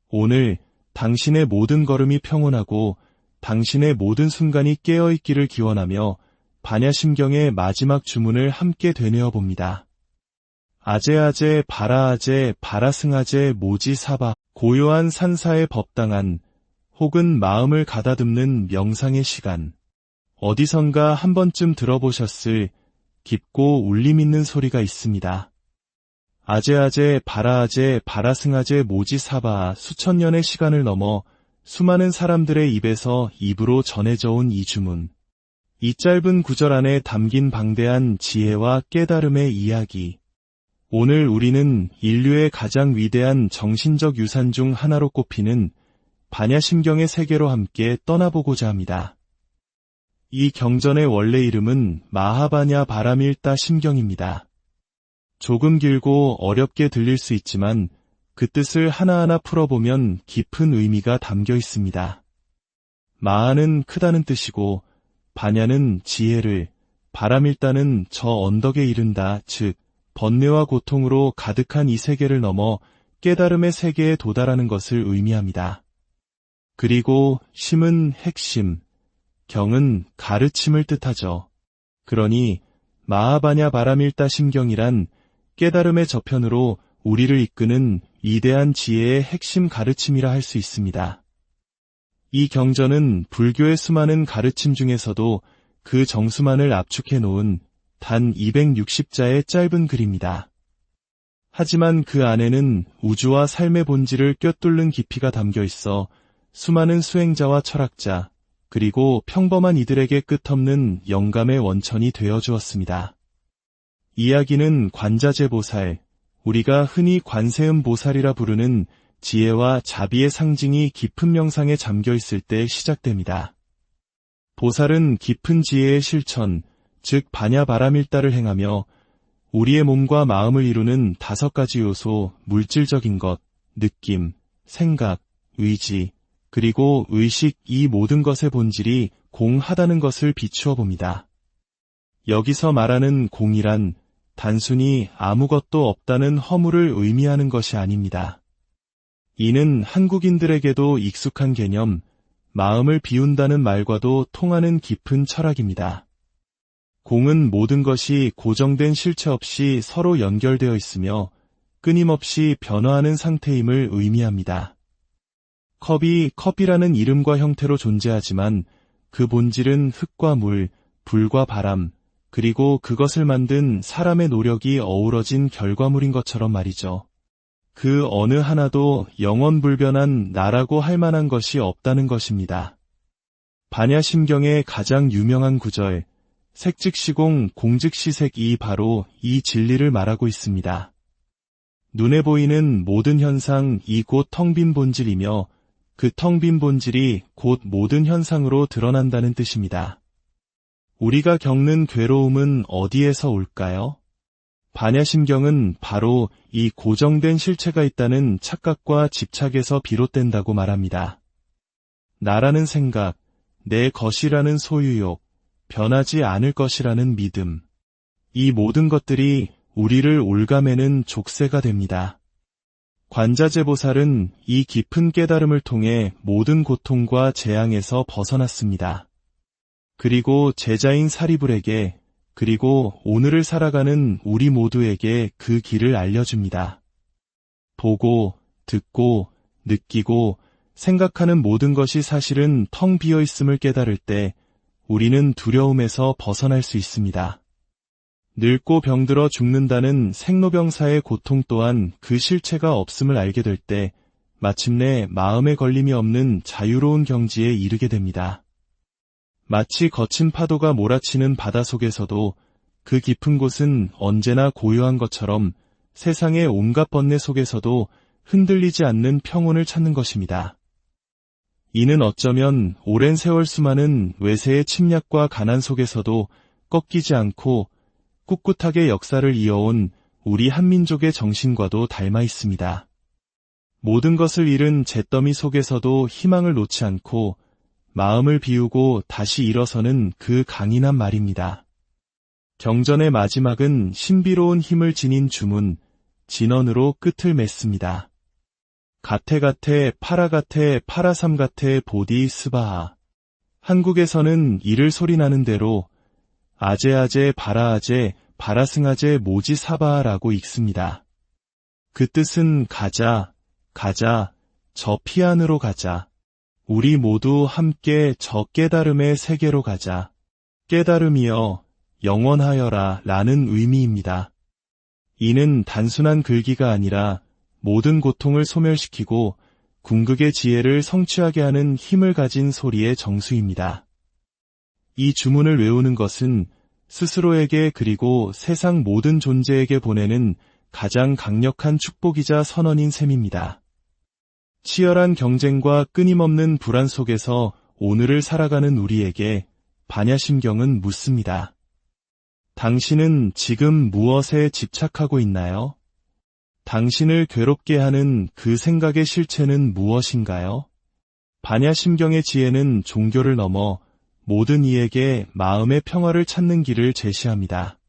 오늘 당신의 모든 걸음이 평온하고 당신의 모든 순간이 깨어있기를 기원하며 반야심경의 마지막 주문을 함께 되뇌어 봅니다. 아제아제 바라아제 바라승아제 모지 사바. 고요한 산사에 법당한 혹은 마음을 가다듬는 명상의 시간. 어디선가 한 번쯤 들어보셨을 깊고 울림 있는 소리가 있습니다. 아제아제 바라아제 바라승아제 모지 사바. 수천 년의 시간을 넘어 수많은 사람들의 입에서 입으로 전해져 온 이 주문. 이 짧은 구절 안에 담긴 방대한 지혜와 깨달음의 이야기. 오늘 우리는 인류의 가장 위대한 정신적 유산 중 하나로 꼽히는 반야심경의 세계로 함께 떠나보고자 합니다. 이 경전의 원래 이름은 마하바냐 바라밀다 심경입니다. 조금 길고 어렵게 들릴 수 있지만 그 뜻을 하나하나 풀어보면 깊은 의미가 담겨 있습니다. 마하는 크다는 뜻이고 바냐는 지혜를, 바라밀다는 저 언덕에 이른다, 즉 번뇌와 고통으로 가득한 이 세계를 넘어 깨달음의 세계에 도달하는 것을 의미합니다. 그리고 심은 핵심, 경은 가르침을 뜻하죠. 그러니 마하바냐 바라밀다 심경이란 깨달음의 저편으로 우리를 이끄는 위대한 지혜의 핵심 가르침이라 할 수 있습니다. 이 경전은 불교의 수많은 가르침 중에서도 그 정수만을 압축해 놓은 단 260자의 짧은 글입니다. 하지만 그 안에는 우주와 삶의 본질을 꿰뚫는 깊이가 담겨 있어 수많은 수행자와 철학자, 그리고 평범한 이들에게 끝없는 영감의 원천이 되어 주었습니다. 이야기는 관자재보살, 우리가 흔히 관세음 보살이라 부르는 지혜와 자비의 상징이 깊은 명상에 잠겨 있을 때 시작됩니다. 보살은 깊은 지혜의 실천, 즉 반야바라밀다를 행하며 우리의 몸과 마음을 이루는 5가지 요소, 물질적인 것, 느낌, 생각, 의지, 그리고 의식, 이 모든 것의 본질이 공하다는 것을 비추어 봅니다. 여기서 말하는 공이란 단순히 아무것도 없다는 허물을 의미하는 것이 아닙니다. 이는 한국인들에게도 익숙한 개념, 마음을 비운다는 말과도 통하는 깊은 철학입니다. 공은 모든 것이 고정된 실체 없이 서로 연결되어 있으며 끊임없이 변화하는 상태임을 의미합니다. 컵이 컵이라는 이름과 형태로 존재하지만 그 본질은 흙과 물, 불과 바람, 그리고 그것을 만든 사람의 노력이 어우러진 결과물인 것처럼 말이죠. 그 어느 하나도 영원불변한 나라고 할 만한 것이 없다는 것입니다. 반야심경의 가장 유명한 구절, 색즉시공 공즉시색이 바로 이 진리를 말하고 있습니다. 눈에 보이는 모든 현상이 곧 텅 빈 본질이며 그 텅 빈 본질이 곧 모든 현상으로 드러난다는 뜻입니다. 우리가 겪는 괴로움은 어디에서 올까요? 반야심경은 바로 이 고정된 실체가 있다는 착각과 집착에서 비롯된다고 말합니다. 나라는 생각, 내 것이라는 소유욕, 변하지 않을 것이라는 믿음, 이 모든 것들이 우리를 올가매는 족쇄가 됩니다. 관자재보살은 이 깊은 깨달음을 통해 모든 고통과 재앙에서 벗어났습니다. 그리고 제자인 사리불에게, 그리고 오늘을 살아가는 우리 모두에게 그 길을 알려줍니다. 보고, 듣고, 느끼고, 생각하는 모든 것이 사실은 텅 비어 있음을 깨달을 때 우리는 두려움에서 벗어날 수 있습니다. 늙고 병들어 죽는다는 생로병사의 고통 또한 그 실체가 없음을 알게 될 때 마침내 마음에 걸림이 없는 자유로운 경지에 이르게 됩니다. 마치 거친 파도가 몰아치는 바다 속에서도 그 깊은 곳은 언제나 고요한 것처럼 세상의 온갖 번뇌 속에서도 흔들리지 않는 평온을 찾는 것입니다. 이는 어쩌면 오랜 세월 수많은 외세의 침략과 가난 속에서도 꺾이지 않고 꿋꿋하게 역사를 이어온 우리 한민족의 정신과도 닮아 있습니다. 모든 것을 잃은 잿더미 속에서도 희망을 놓지 않고 마음을 비우고 다시 일어서는 그 강인한 말입니다. 경전의 마지막은 신비로운 힘을 지닌 주문, 진언으로 끝을 맺습니다. 가테가테 파라가테 파라삼가테 보디 스바하. 한국에서는 이를 소리나는 대로 아제아제 바라아제 바라승아제 모지 사바하라고 읽습니다. 그 뜻은 가자, 가자, 저 피안으로 가자. 우리 모두 함께 저 깨달음의 세계로 가자. 깨달음이여 영원하여라 라는 의미입니다. 이는 단순한 글귀가 아니라 모든 고통을 소멸시키고 궁극의 지혜를 성취하게 하는 힘을 가진 소리의 정수입니다. 이 주문을 외우는 것은 스스로에게 그리고 세상 모든 존재에게 보내는 가장 강력한 축복이자 선언인 셈입니다. 치열한 경쟁과 끊임없는 불안 속에서 오늘을 살아가는 우리에게 반야심경은 묻습니다. 당신은 지금 무엇에 집착하고 있나요? 당신을 괴롭게 하는 그 생각의 실체는 무엇인가요? 반야심경의 지혜는 종교를 넘어 모든 이에게 마음의 평화를 찾는 길을 제시합니다.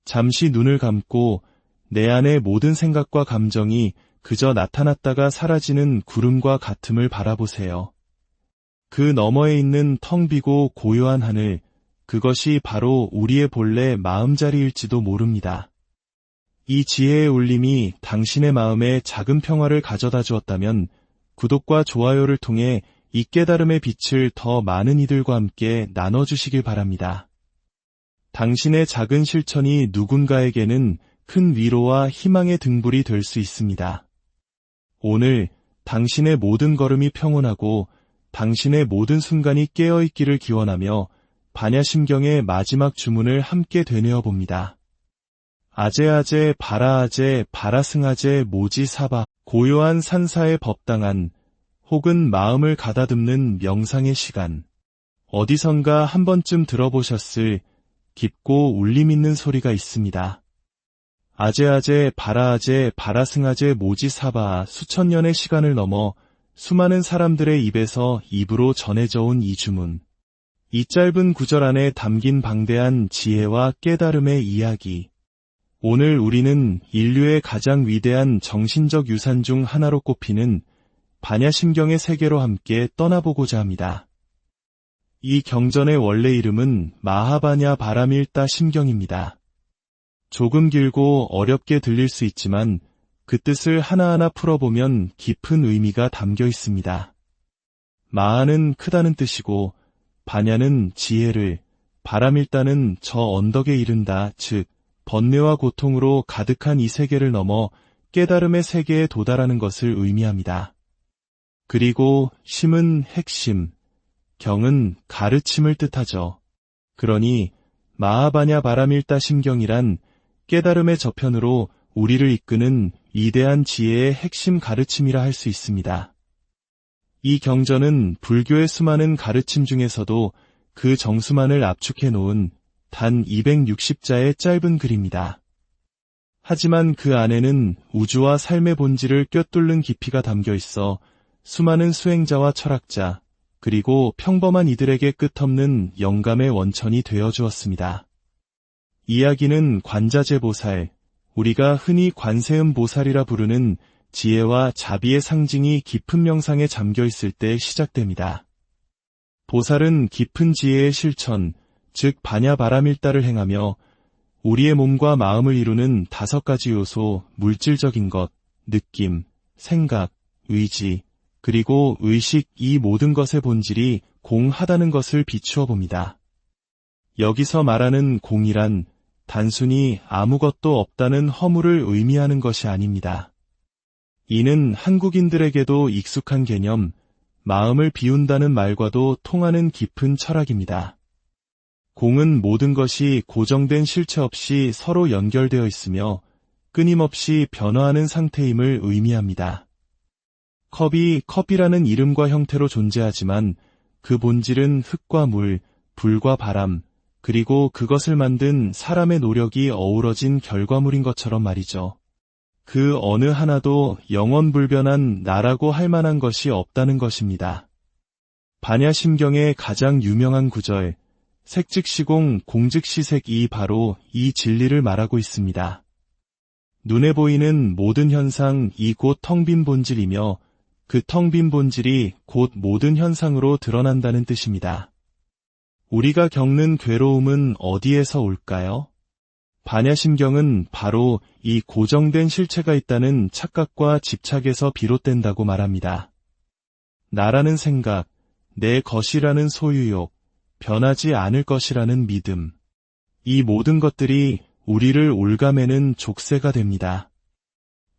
잠시 눈을 감고 내 안의 모든 생각과 감정이 그저 나타났다가 사라지는 구름과 같음을 바라보세요. 그 너머에 있는 텅 비고 고요한 하늘, 그것이 바로 우리의 본래 마음자리일지도 모릅니다. 이 지혜의 울림이 당신의 마음에 작은 평화를 가져다 주었다면 구독과 좋아요를 통해 이 깨달음의 빛을 더 많은 이들과 함께 나눠주시길 바랍니다. 당신의 작은 실천이 누군가에게는 큰 위로와 희망의 등불이 될 수 있습니다. 오늘 당신의 모든 걸음이 평온하고 당신의 모든 순간이 깨어있기를 기원하며 반야심경의 마지막 주문을 함께 되뇌어 봅니다. 아제아제 바라아제 바라승아제 모지사바 고요한 산사에 법당한 혹은 마음을 가다듬는 명상의 시간. 어디선가 한 번쯤 들어보셨을 깊고 울림 있는 소리가 있습니다. 아제아제 바라아제 바라승아제 모지사바 수천 년의 시간을 넘어 수많은 사람들의 입에서 입으로 전해져 온 이 주문. 이 짧은 구절 안에 담긴 방대한 지혜와 깨달음의 이야기. 오늘 우리는 인류의 가장 위대한 정신적 유산 중 하나로 꼽히는 반야심경의 세계로 함께 떠나보고자 합니다. 이 경전의 원래 이름은 마하바냐 바라밀다 심경입니다. 조금 길고 어렵게 들릴 수 있지만 그 뜻을 하나하나 풀어보면 깊은 의미가 담겨 있습니다. 마하는 크다는 뜻이고 바냐는 지혜를, 바라밀다는 저 언덕에 이른다, 즉 번뇌와 고통으로 가득한 이 세계를 넘어 깨달음의 세계에 도달하는 것을 의미합니다. 그리고 심은 핵심, 경은 가르침을 뜻하죠. 그러니 마하바냐 바라밀다 심경이란 깨달음의 저편으로 우리를 이끄는 위대한 지혜의 핵심 가르침이라 할 수 있습니다. 이 경전은 불교의 수많은 가르침 중에서도 그 정수만을 압축해 놓은 단 260자의 짧은 글입니다. 하지만 그 안에는 우주와 삶의 본질을 꿰뚫는 깊이가 담겨 있어 수많은 수행자와 철학자, 그리고 평범한 이들에게 끝없는 영감의 원천이 되어 주었습니다. 이야기는 관자재보살, 우리가 흔히 관세음보살이라 부르는 지혜와 자비의 상징이 깊은 명상에 잠겨 있을 때 시작됩니다. 보살은 깊은 지혜의 실천, 즉 바냐바라밀다를 행하며 우리의 몸과 마음을 이루는 5가지 요소, 물질적인 것, 느낌, 생각, 의지, 그리고 의식 이 모든 것의 본질이 공하다는 것을 비추어 봅니다. 여기서 말하는 공이란 단순히 아무것도 없다는 허물을 의미하는 것이 아닙니다. 이는 한국인들에게도 익숙한 개념, 마음을 비운다는 말과도 통하는 깊은 철학입니다. 공은 모든 것이 고정된 실체 없이 서로 연결되어 있으며 끊임없이 변화하는 상태임을 의미합니다. 컵이 컵이라는 이름과 형태로 존재하지만 그 본질은 흙과 물, 불과 바람, 그리고 그것을 만든 사람의 노력이 어우러진 결과물인 것처럼 말이죠. 그 어느 하나도 영원불변한 나라고 할 만한 것이 없다는 것입니다. 반야심경의 가장 유명한 구절, 색즉시공 공즉시색이 바로 이 진리를 말하고 있습니다. 눈에 보이는 모든 현상 이 곧 텅 빈 본질이며 그 텅 빈 본질이 곧 모든 현상으로 드러난다는 뜻입니다. 우리가 겪는 괴로움은 어디에서 올까요? 반야심경은 바로 이 고정된 실체가 있다는 착각과 집착에서 비롯된다고 말합니다. 나라는 생각, 내 것이라는 소유욕, 변하지 않을 것이라는 믿음. 이 모든 것들이 우리를 올가매는 족쇄가 됩니다.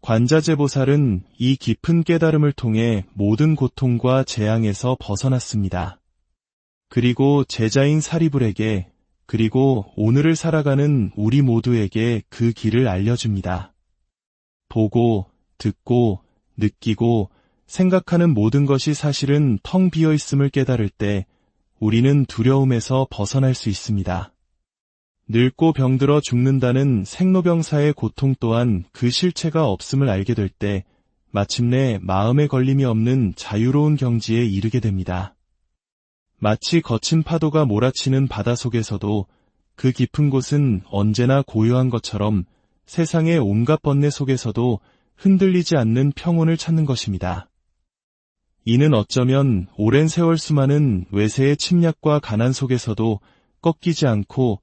관자재보살은 이 깊은 깨달음을 통해 모든 고통과 재앙에서 벗어났습니다. 그리고 제자인 사리불에게 그리고 오늘을 살아가는 우리 모두에게 그 길을 알려줍니다. 보고, 듣고, 느끼고, 생각하는 모든 것이 사실은 텅 비어 있음을 깨달을 때 우리는 두려움에서 벗어날 수 있습니다. 늙고 병들어 죽는다는 생로병사의 고통 또한 그 실체가 없음을 알게 될 때 마침내 마음에 걸림이 없는 자유로운 경지에 이르게 됩니다. 마치 거친 파도가 몰아치는 바다 속에서도 그 깊은 곳은 언제나 고요한 것처럼 세상의 온갖 번뇌 속에서도 흔들리지 않는 평온을 찾는 것입니다. 이는 어쩌면 오랜 세월 수많은 외세의 침략과 가난 속에서도 꺾이지 않고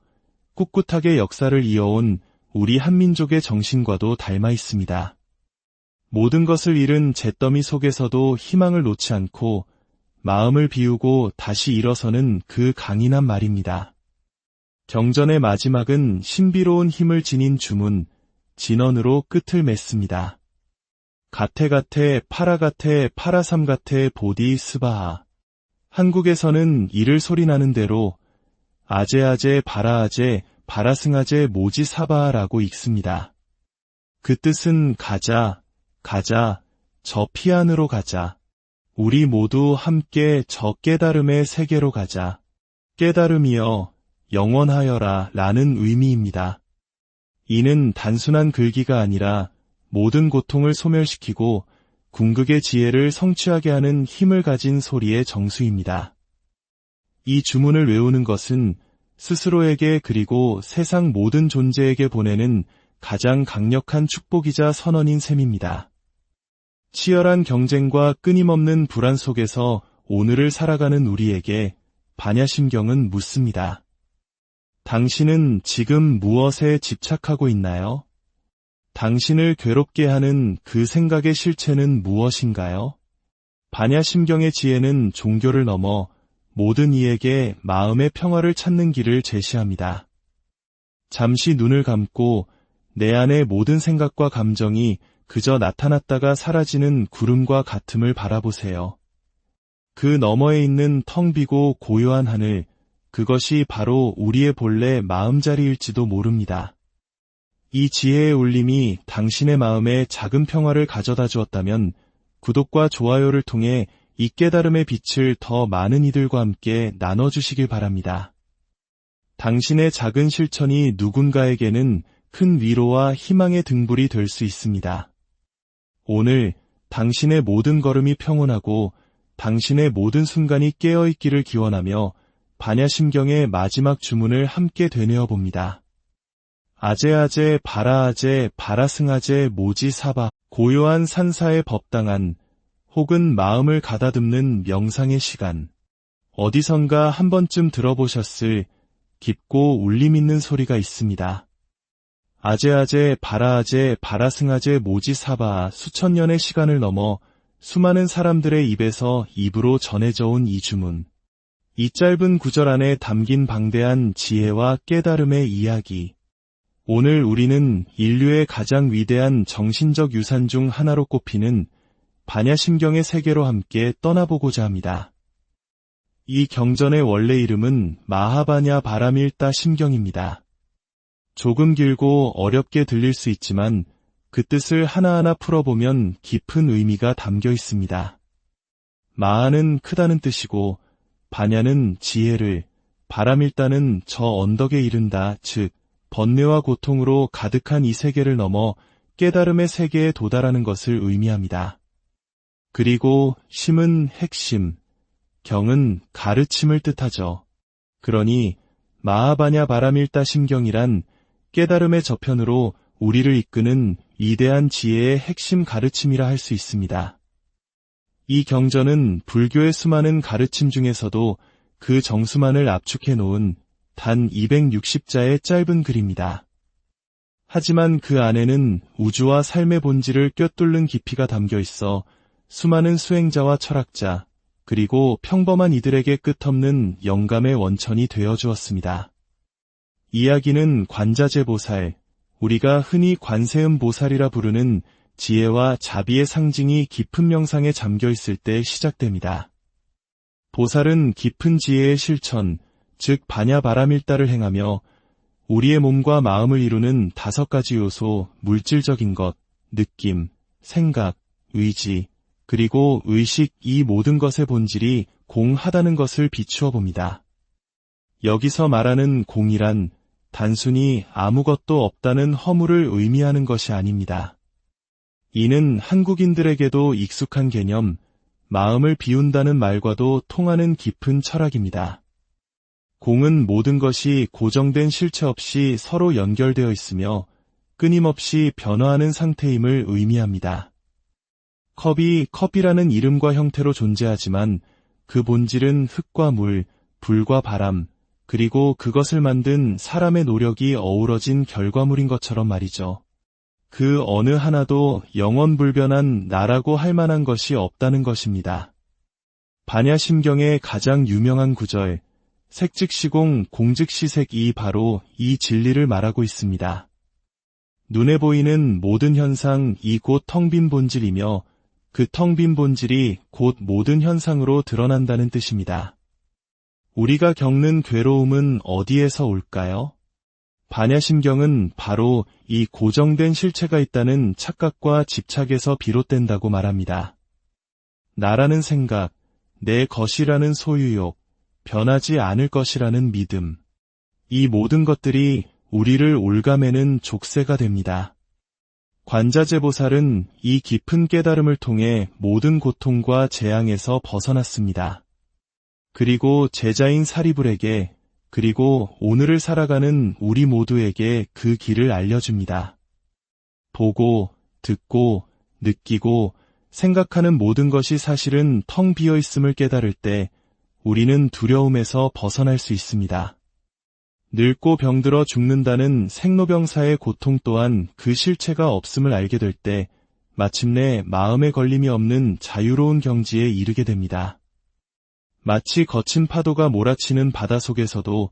꿋꿋하게 역사를 이어온 우리 한민족의 정신과도 닮아 있습니다. 모든 것을 잃은 잿더미 속에서도 희망을 놓지 않고 마음을 비우고 다시 일어서는 그 강인한 말입니다. 경전의 마지막은 신비로운 힘을 지닌 주문, 진언으로 끝을 맺습니다. 가테가테 파라가테 파라삼가테 보디 스바하. 한국에서는 이를 소리나는 대로 아제아제 바라아제 바라승아제 모지 사바하라고 읽습니다. 그 뜻은 가자, 가자, 저 피안으로 가자. 우리 모두 함께 저 깨달음의 세계로 가자. 깨달음이여 영원하여라 라는 의미입니다. 이는 단순한 글귀가 아니라 모든 고통을 소멸시키고 궁극의 지혜를 성취하게 하는 힘을 가진 소리의 정수입니다. 이 주문을 외우는 것은 스스로에게 그리고 세상 모든 존재에게 보내는 가장 강력한 축복이자 선언인 셈입니다. 치열한 경쟁과 끊임없는 불안 속에서 오늘을 살아가는 우리에게 반야심경은 묻습니다. 당신은 지금 무엇에 집착하고 있나요? 당신을 괴롭게 하는 그 생각의 실체는 무엇인가요? 반야심경의 지혜는 종교를 넘어 모든 이에게 마음의 평화를 찾는 길을 제시합니다. 잠시 눈을 감고 내 안의 모든 생각과 감정이 그저 나타났다가 사라지는 구름과 같음을 바라보세요. 그 너머에 있는 텅 비고 고요한 하늘, 그것이 바로 우리의 본래 마음자리일지도 모릅니다. 이 지혜의 울림이 당신의 마음에 작은 평화를 가져다 주었다면 구독과 좋아요를 통해 이 깨달음의 빛을 더 많은 이들과 함께 나눠주시길 바랍니다. 당신의 작은 실천이 누군가에게는 큰 위로와 희망의 등불이 될 수 있습니다. 오늘 당신의 모든 걸음이 평온하고 당신의 모든 순간이 깨어있기를 기원하며 반야심경의 마지막 주문을 함께 되뇌어 봅니다. 아제아제 바라아제 바라승아제 모지 사바. 고요한 산사에 법당한 혹은 마음을 가다듬는 명상의 시간. 어디선가 한 번쯤 들어보셨을 깊고 울림 있는 소리가 있습니다. 아제아제 바라아제 바라승아제 모지 사바. 수천 년의 시간을 넘어 수많은 사람들의 입에서 입으로 전해져 온 이 주문. 이 짧은 구절 안에 담긴 방대한 지혜와 깨달음의 이야기. 오늘 우리는 인류의 가장 위대한 정신적 유산 중 하나로 꼽히는 반야심경의 세계로 함께 떠나보고자 합니다. 이 경전의 원래 이름은 마하바냐 바라밀다 심경입니다. 조금 길고 어렵게 들릴 수 있지만 그 뜻을 하나하나 풀어보면 깊은 의미가 담겨 있습니다. 마하는 크다는 뜻이고 바냐는 지혜를, 바라밀다는 저 언덕에 이른다, 즉 번뇌와 고통으로 가득한 이 세계를 넘어 깨달음의 세계에 도달하는 것을 의미합니다. 그리고 심은 핵심, 경은 가르침을 뜻하죠. 그러니 마하바냐 바라밀다 심경이란 깨달음의 저편으로 우리를 이끄는 위대한 지혜의 핵심 가르침이라 할 수 있습니다. 이 경전은 불교의 수많은 가르침 중에서도 그 정수만을 압축해 놓은 단 260자의 짧은 글입니다. 하지만 그 안에는 우주와 삶의 본질을 꿰뚫는 깊이가 담겨 있어 수많은 수행자와 철학자, 그리고 평범한 이들에게 끝없는 영감의 원천이 되어 주었습니다. 이야기는 관자재 보살, 우리가 흔히 관세음 보살이라 부르는 지혜와 자비의 상징이 깊은 명상에 잠겨 있을 때 시작됩니다. 보살은 깊은 지혜의 실천, 즉 반야바라밀다를 행하며 우리의 몸과 마음을 이루는 5가지 요소, 물질적인 것, 느낌, 생각, 의지, 그리고 의식, 이 모든 것의 본질이 공하다는 것을 비추어 봅니다. 여기서 말하는 공이란 단순히 아무것도 없다는 허물을 의미하는 것이 아닙니다. 이는 한국인들에게도 익숙한 개념, 마음을 비운다는 말과도 통하는 깊은 철학입니다. 공은 모든 것이 고정된 실체 없이 서로 연결되어 있으며 끊임없이 변화하는 상태임을 의미합니다. 컵이 컵이라는 이름과 형태로 존재하지만 그 본질은 흙과 물, 불과 바람, 그리고 그것을 만든 사람의 노력이 어우러진 결과물인 것처럼 말이죠. 그 어느 하나도 영원불변한 나라고 할 만한 것이 없다는 것입니다. 반야심경의 가장 유명한 구절, 색즉시공 공즉시색이 바로 이 진리를 말하고 있습니다. 눈에 보이는 모든 현상이 곧 텅 빈 본질이며 그 텅 빈 본질이 곧 모든 현상으로 드러난다는 뜻입니다. 우리가 겪는 괴로움은 어디에서 올까요? 반야심경은 바로 이 고정된 실체가 있다는 착각과 집착에서 비롯된다고 말합니다. 나라는 생각, 내 것이라는 소유욕, 변하지 않을 것이라는 믿음. 이 모든 것들이 우리를 올가매는 족쇄가 됩니다. 관자재보살은 이 깊은 깨달음을 통해 모든 고통과 재앙에서 벗어났습니다. 그리고 제자인 사리불에게 그리고 오늘을 살아가는 우리 모두에게 그 길을 알려줍니다. 보고, 듣고, 느끼고, 생각하는 모든 것이 사실은 텅 비어 있음을 깨달을 때 우리는 두려움에서 벗어날 수 있습니다. 늙고 병들어 죽는다는 생로병사의 고통 또한 그 실체가 없음을 알게 될 때 마침내 마음에 걸림이 없는 자유로운 경지에 이르게 됩니다. 마치 거친 파도가 몰아치는 바다 속에서도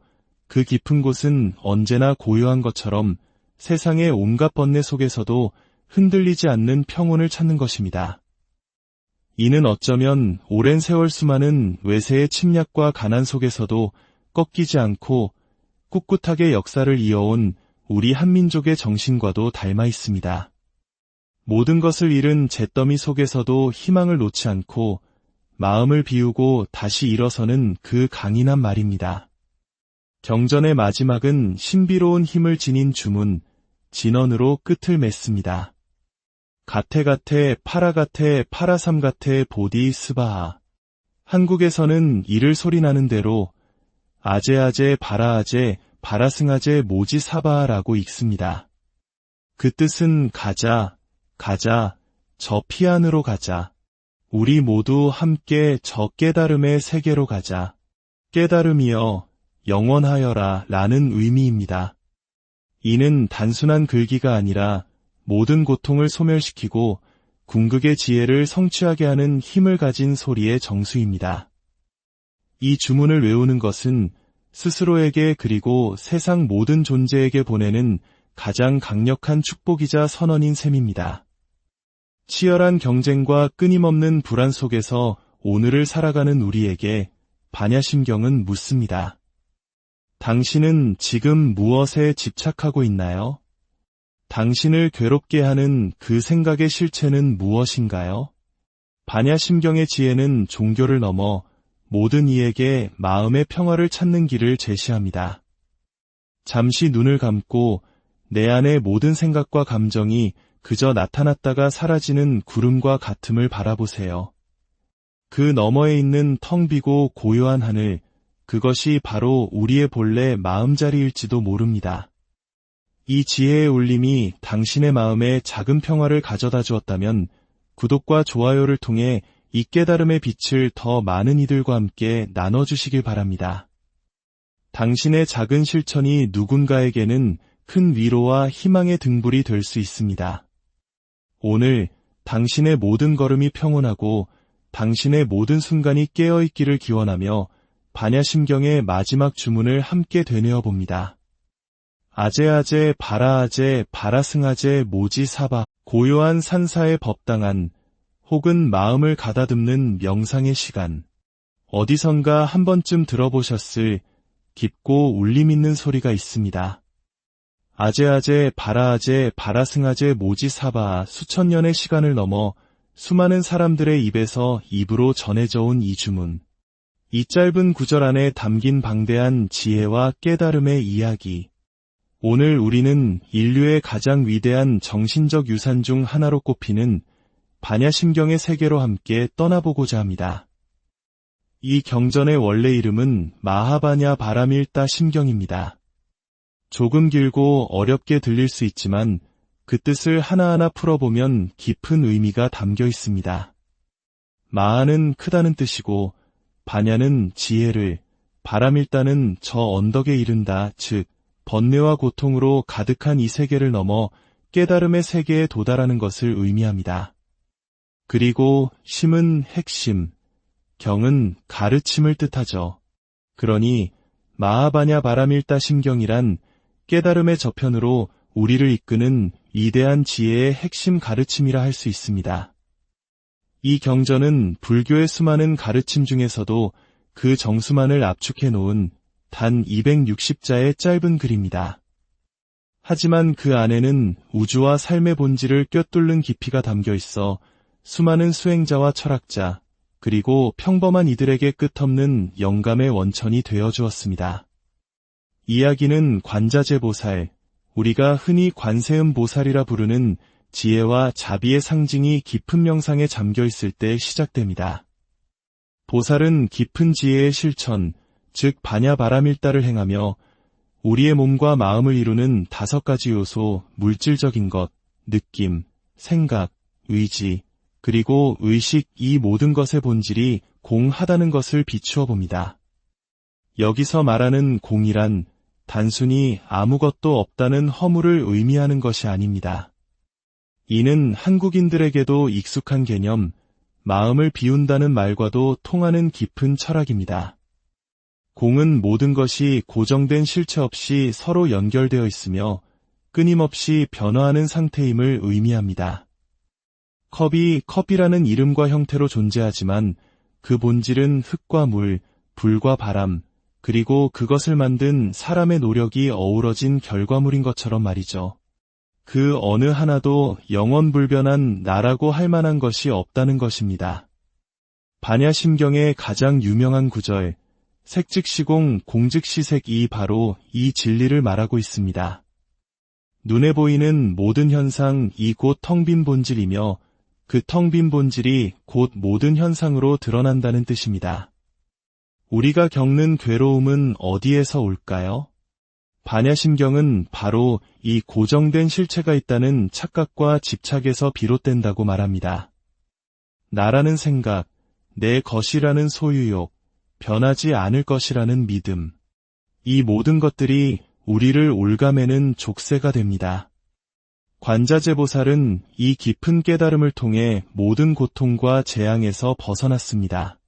그 깊은 곳은 언제나 고요한 것처럼 세상의 온갖 번뇌 속에서도 흔들리지 않는 평온을 찾는 것입니다. 이는 어쩌면 오랜 세월 수많은 외세의 침략과 가난 속에서도 꺾이지 않고 꿋꿋하게 역사를 이어온 우리 한민족의 정신과도 닮아 있습니다. 모든 것을 잃은 잿더미 속에서도 희망을 놓지 않고 마음을 비우고 다시 일어서는 그 강인한 말입니다. 경전의 마지막은 신비로운 힘을 지닌 주문, 진언으로 끝을 맺습니다. 가테가테 파라가테 파라삼가테 보디 스바하. 한국에서는 이를 소리나는 대로 아제아제 바라아제 바라승아제 모지 사바하라고 읽습니다. 그 뜻은 가자, 가자, 저 피안으로 가자. 우리 모두 함께 저 깨달음의 세계로 가자. 깨달음이여 영원하여라 라는 의미입니다. 이는 단순한 글귀가 아니라 모든 고통을 소멸시키고 궁극의 지혜를 성취하게 하는 힘을 가진 소리의 정수입니다. 이 주문을 외우는 것은 스스로에게 그리고 세상 모든 존재에게 보내는 가장 강력한 축복이자 선언인 셈입니다. 치열한 경쟁과 끊임없는 불안 속에서 오늘을 살아가는 우리에게 반야심경은 묻습니다. 당신은 지금 무엇에 집착하고 있나요? 당신을 괴롭게 하는 그 생각의 실체는 무엇인가요? 반야심경의 지혜는 종교를 넘어 모든 이에게 마음의 평화를 찾는 길을 제시합니다. 잠시 눈을 감고 내 안의 모든 생각과 감정이 그저 나타났다가 사라지는 구름과 같음을 바라보세요. 그 너머에 있는 텅 비고 고요한 하늘, 그것이 바로 우리의 본래 마음자리일지도 모릅니다. 이 지혜의 울림이 당신의 마음에 작은 평화를 가져다 주었다면 구독과 좋아요를 통해 이 깨달음의 빛을 더 많은 이들과 함께 나눠주시길 바랍니다. 당신의 작은 실천이 누군가에게는 큰 위로와 희망의 등불이 될 수 있습니다. 오늘 당신의 모든 걸음이 평온하고 당신의 모든 순간이 깨어있기를 기원하며 반야심경의 마지막 주문을 함께 되뇌어 봅니다. 아제아제 바라아제 바라승아제 모지 사바. 고요한 산사의 법당한 혹은 마음을 가다듬는 명상의 시간. 어디선가 한 번쯤 들어보셨을 깊고 울림 있는 소리가 있습니다. 아제아제 바라아제 바라승아제 모지 사바. 수천 년의 시간을 넘어 수많은 사람들의 입에서 입으로 전해져 온 이 주문. 이 짧은 구절 안에 담긴 방대한 지혜와 깨달음의 이야기. 오늘 우리는 인류의 가장 위대한 정신적 유산 중 하나로 꼽히는 반야심경의 세계로 함께 떠나보고자 합니다. 이 경전의 원래 이름은 마하바냐 바라밀다 심경입니다. 조금 길고 어렵게 들릴 수 있지만 그 뜻을 하나하나 풀어보면 깊은 의미가 담겨 있습니다. 마하는 크다는 뜻이고 바냐는 지혜를, 바람일다는 저 언덕에 이른다. 즉, 번뇌와 고통으로 가득한 이 세계를 넘어 깨달음의 세계에 도달하는 것을 의미합니다. 그리고 심은 핵심, 경은 가르침을 뜻하죠. 그러니 마하바냐 바라밀다 심경이란 깨달음의 저편으로 우리를 이끄는 위대한 지혜의 핵심 가르침이라 할 수 있습니다. 이 경전은 불교의 수많은 가르침 중에서도 그 정수만을 압축해 놓은 단 260자의 짧은 글입니다. 하지만 그 안에는 우주와 삶의 본질을 꿰뚫는 깊이가 담겨 있어 수많은 수행자와 철학자, 그리고 평범한 이들에게 끝없는 영감의 원천이 되어 주었습니다. 이야기는 관자재보살, 우리가 흔히 관세음 보살이라 부르는 지혜와 자비의 상징이 깊은 명상에 잠겨 있을 때 시작됩니다. 보살은 깊은 지혜의 실천, 즉 바냐바라밀다를 행하며 우리의 몸과 마음을 이루는 5가지 요소, 물질적인 것, 느낌, 생각, 의지, 그리고 의식, 이 모든 것의 본질이 공하다는 것을 비추어 봅니다. 여기서 말하는 공이란 단순히 아무것도 없다는 허물을 의미하는 것이 아닙니다. 이는 한국인들에게도 익숙한 개념, 마음을 비운다는 말과도 통하는 깊은 철학입니다. 공은 모든 것이 고정된 실체 없이 서로 연결되어 있으며 끊임없이 변화하는 상태임을 의미합니다. 컵이 컵이라는 이름과 형태로 존재하지만 그 본질은 흙과 물, 불과 바람, 그리고 그것을 만든 사람의 노력이 어우러진 결과물인 것처럼 말이죠. 그 어느 하나도 영원불변한 나라고 할 만한 것이 없다는 것입니다. 반야심경의 가장 유명한 구절, 색즉시공 공즉시색이 바로 이 진리를 말하고 있습니다. 눈에 보이는 모든 현상이 곧 텅 빈 본질이며 그 텅 빈 본질이 곧 모든 현상으로 드러난다는 뜻입니다. 우리가 겪는 괴로움은 어디에서 올까요? 반야심경은 바로 이 고정된 실체가 있다는 착각과 집착에서 비롯된다고 말합니다. 나라는 생각, 내 것이라는 소유욕, 변하지 않을 것이라는 믿음, 이 모든 것들이 우리를 올가매는 족쇄가 됩니다. 관자재보살은 이 깊은 깨달음을 통해 모든 고통과 재앙에서 벗어났습니다.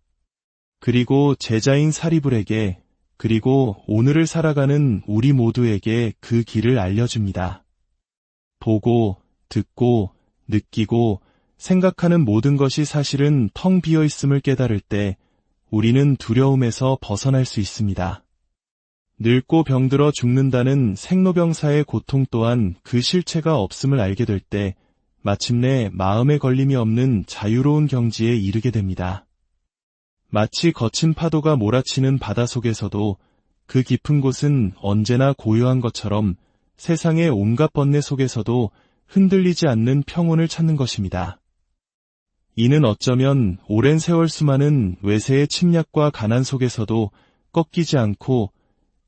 그리고 제자인 사리불에게, 그리고 오늘을 살아가는 우리 모두에게 그 길을 알려줍니다. 보고, 듣고, 느끼고, 생각하는 모든 것이 사실은 텅 비어 있음을 깨달을 때 우리는 두려움에서 벗어날 수 있습니다. 늙고 병들어 죽는다는 생로병사의 고통 또한 그 실체가 없음을 알게 될 때 마침내 마음에 걸림이 없는 자유로운 경지에 이르게 됩니다. 마치 거친 파도가 몰아치는 바다 속에서도 그 깊은 곳은 언제나 고요한 것처럼 세상의 온갖 번뇌 속에서도 흔들리지 않는 평온을 찾는 것입니다. 이는 어쩌면 오랜 세월 수많은 외세의 침략과 가난 속에서도 꺾이지 않고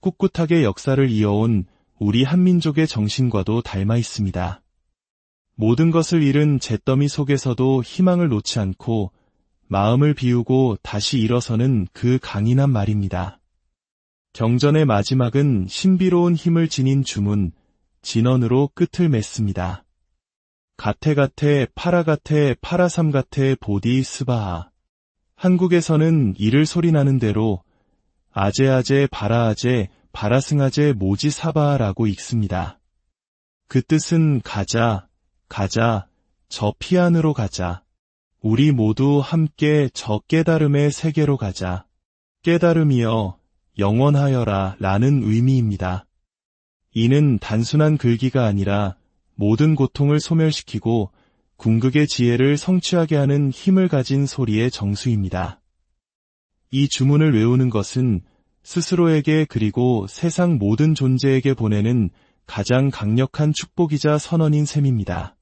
꿋꿋하게 역사를 이어온 우리 한민족의 정신과도 닮아 있습니다. 모든 것을 잃은 잿더미 속에서도 희망을 놓지 않고 마음을 비우고 다시 일어서는 그 강인한 말입니다. 경전의 마지막은 신비로운 힘을 지닌 주문, 진언으로 끝을 맺습니다. 가테가테 파라가테 파라삼가테 보디 스바하. 한국에서는 이를 소리나는 대로 아제아제 바라아제 바라승아제 모지 사바하라고 읽습니다. 그 뜻은 가자, 가자, 저 피안으로 가자. 우리 모두 함께 저 깨달음의 세계로 가자. 깨달음이여 영원하여라 라는 의미입니다. 이는 단순한 글귀가 아니라 모든 고통을 소멸시키고 궁극의 지혜를 성취하게 하는 힘을 가진 소리의 정수입니다. 이 주문을 외우는 것은 스스로에게 그리고 세상 모든 존재에게 보내는 가장 강력한 축복이자 선언인 셈입니다.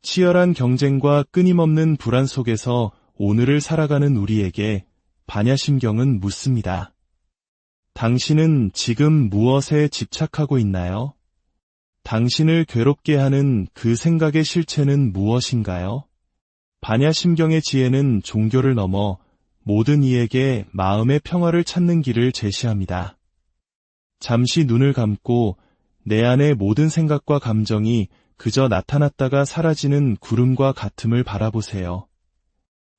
치열한 경쟁과 끊임없는 불안 속에서 오늘을 살아가는 우리에게 반야심경은 묻습니다. 당신은 지금 무엇에 집착하고 있나요? 당신을 괴롭게 하는 그 생각의 실체는 무엇인가요? 반야심경의 지혜는 종교를 넘어 모든 이에게 마음의 평화를 찾는 길을 제시합니다. 잠시 눈을 감고 내 안의 모든 생각과 감정이 그저 나타났다가 사라지는 구름과 같음을 바라보세요.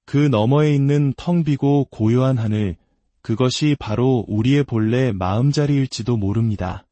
그 너머에 있는 텅 비고 고요한 하늘, 그것이 바로 우리의 본래 마음자리일지도 모릅니다.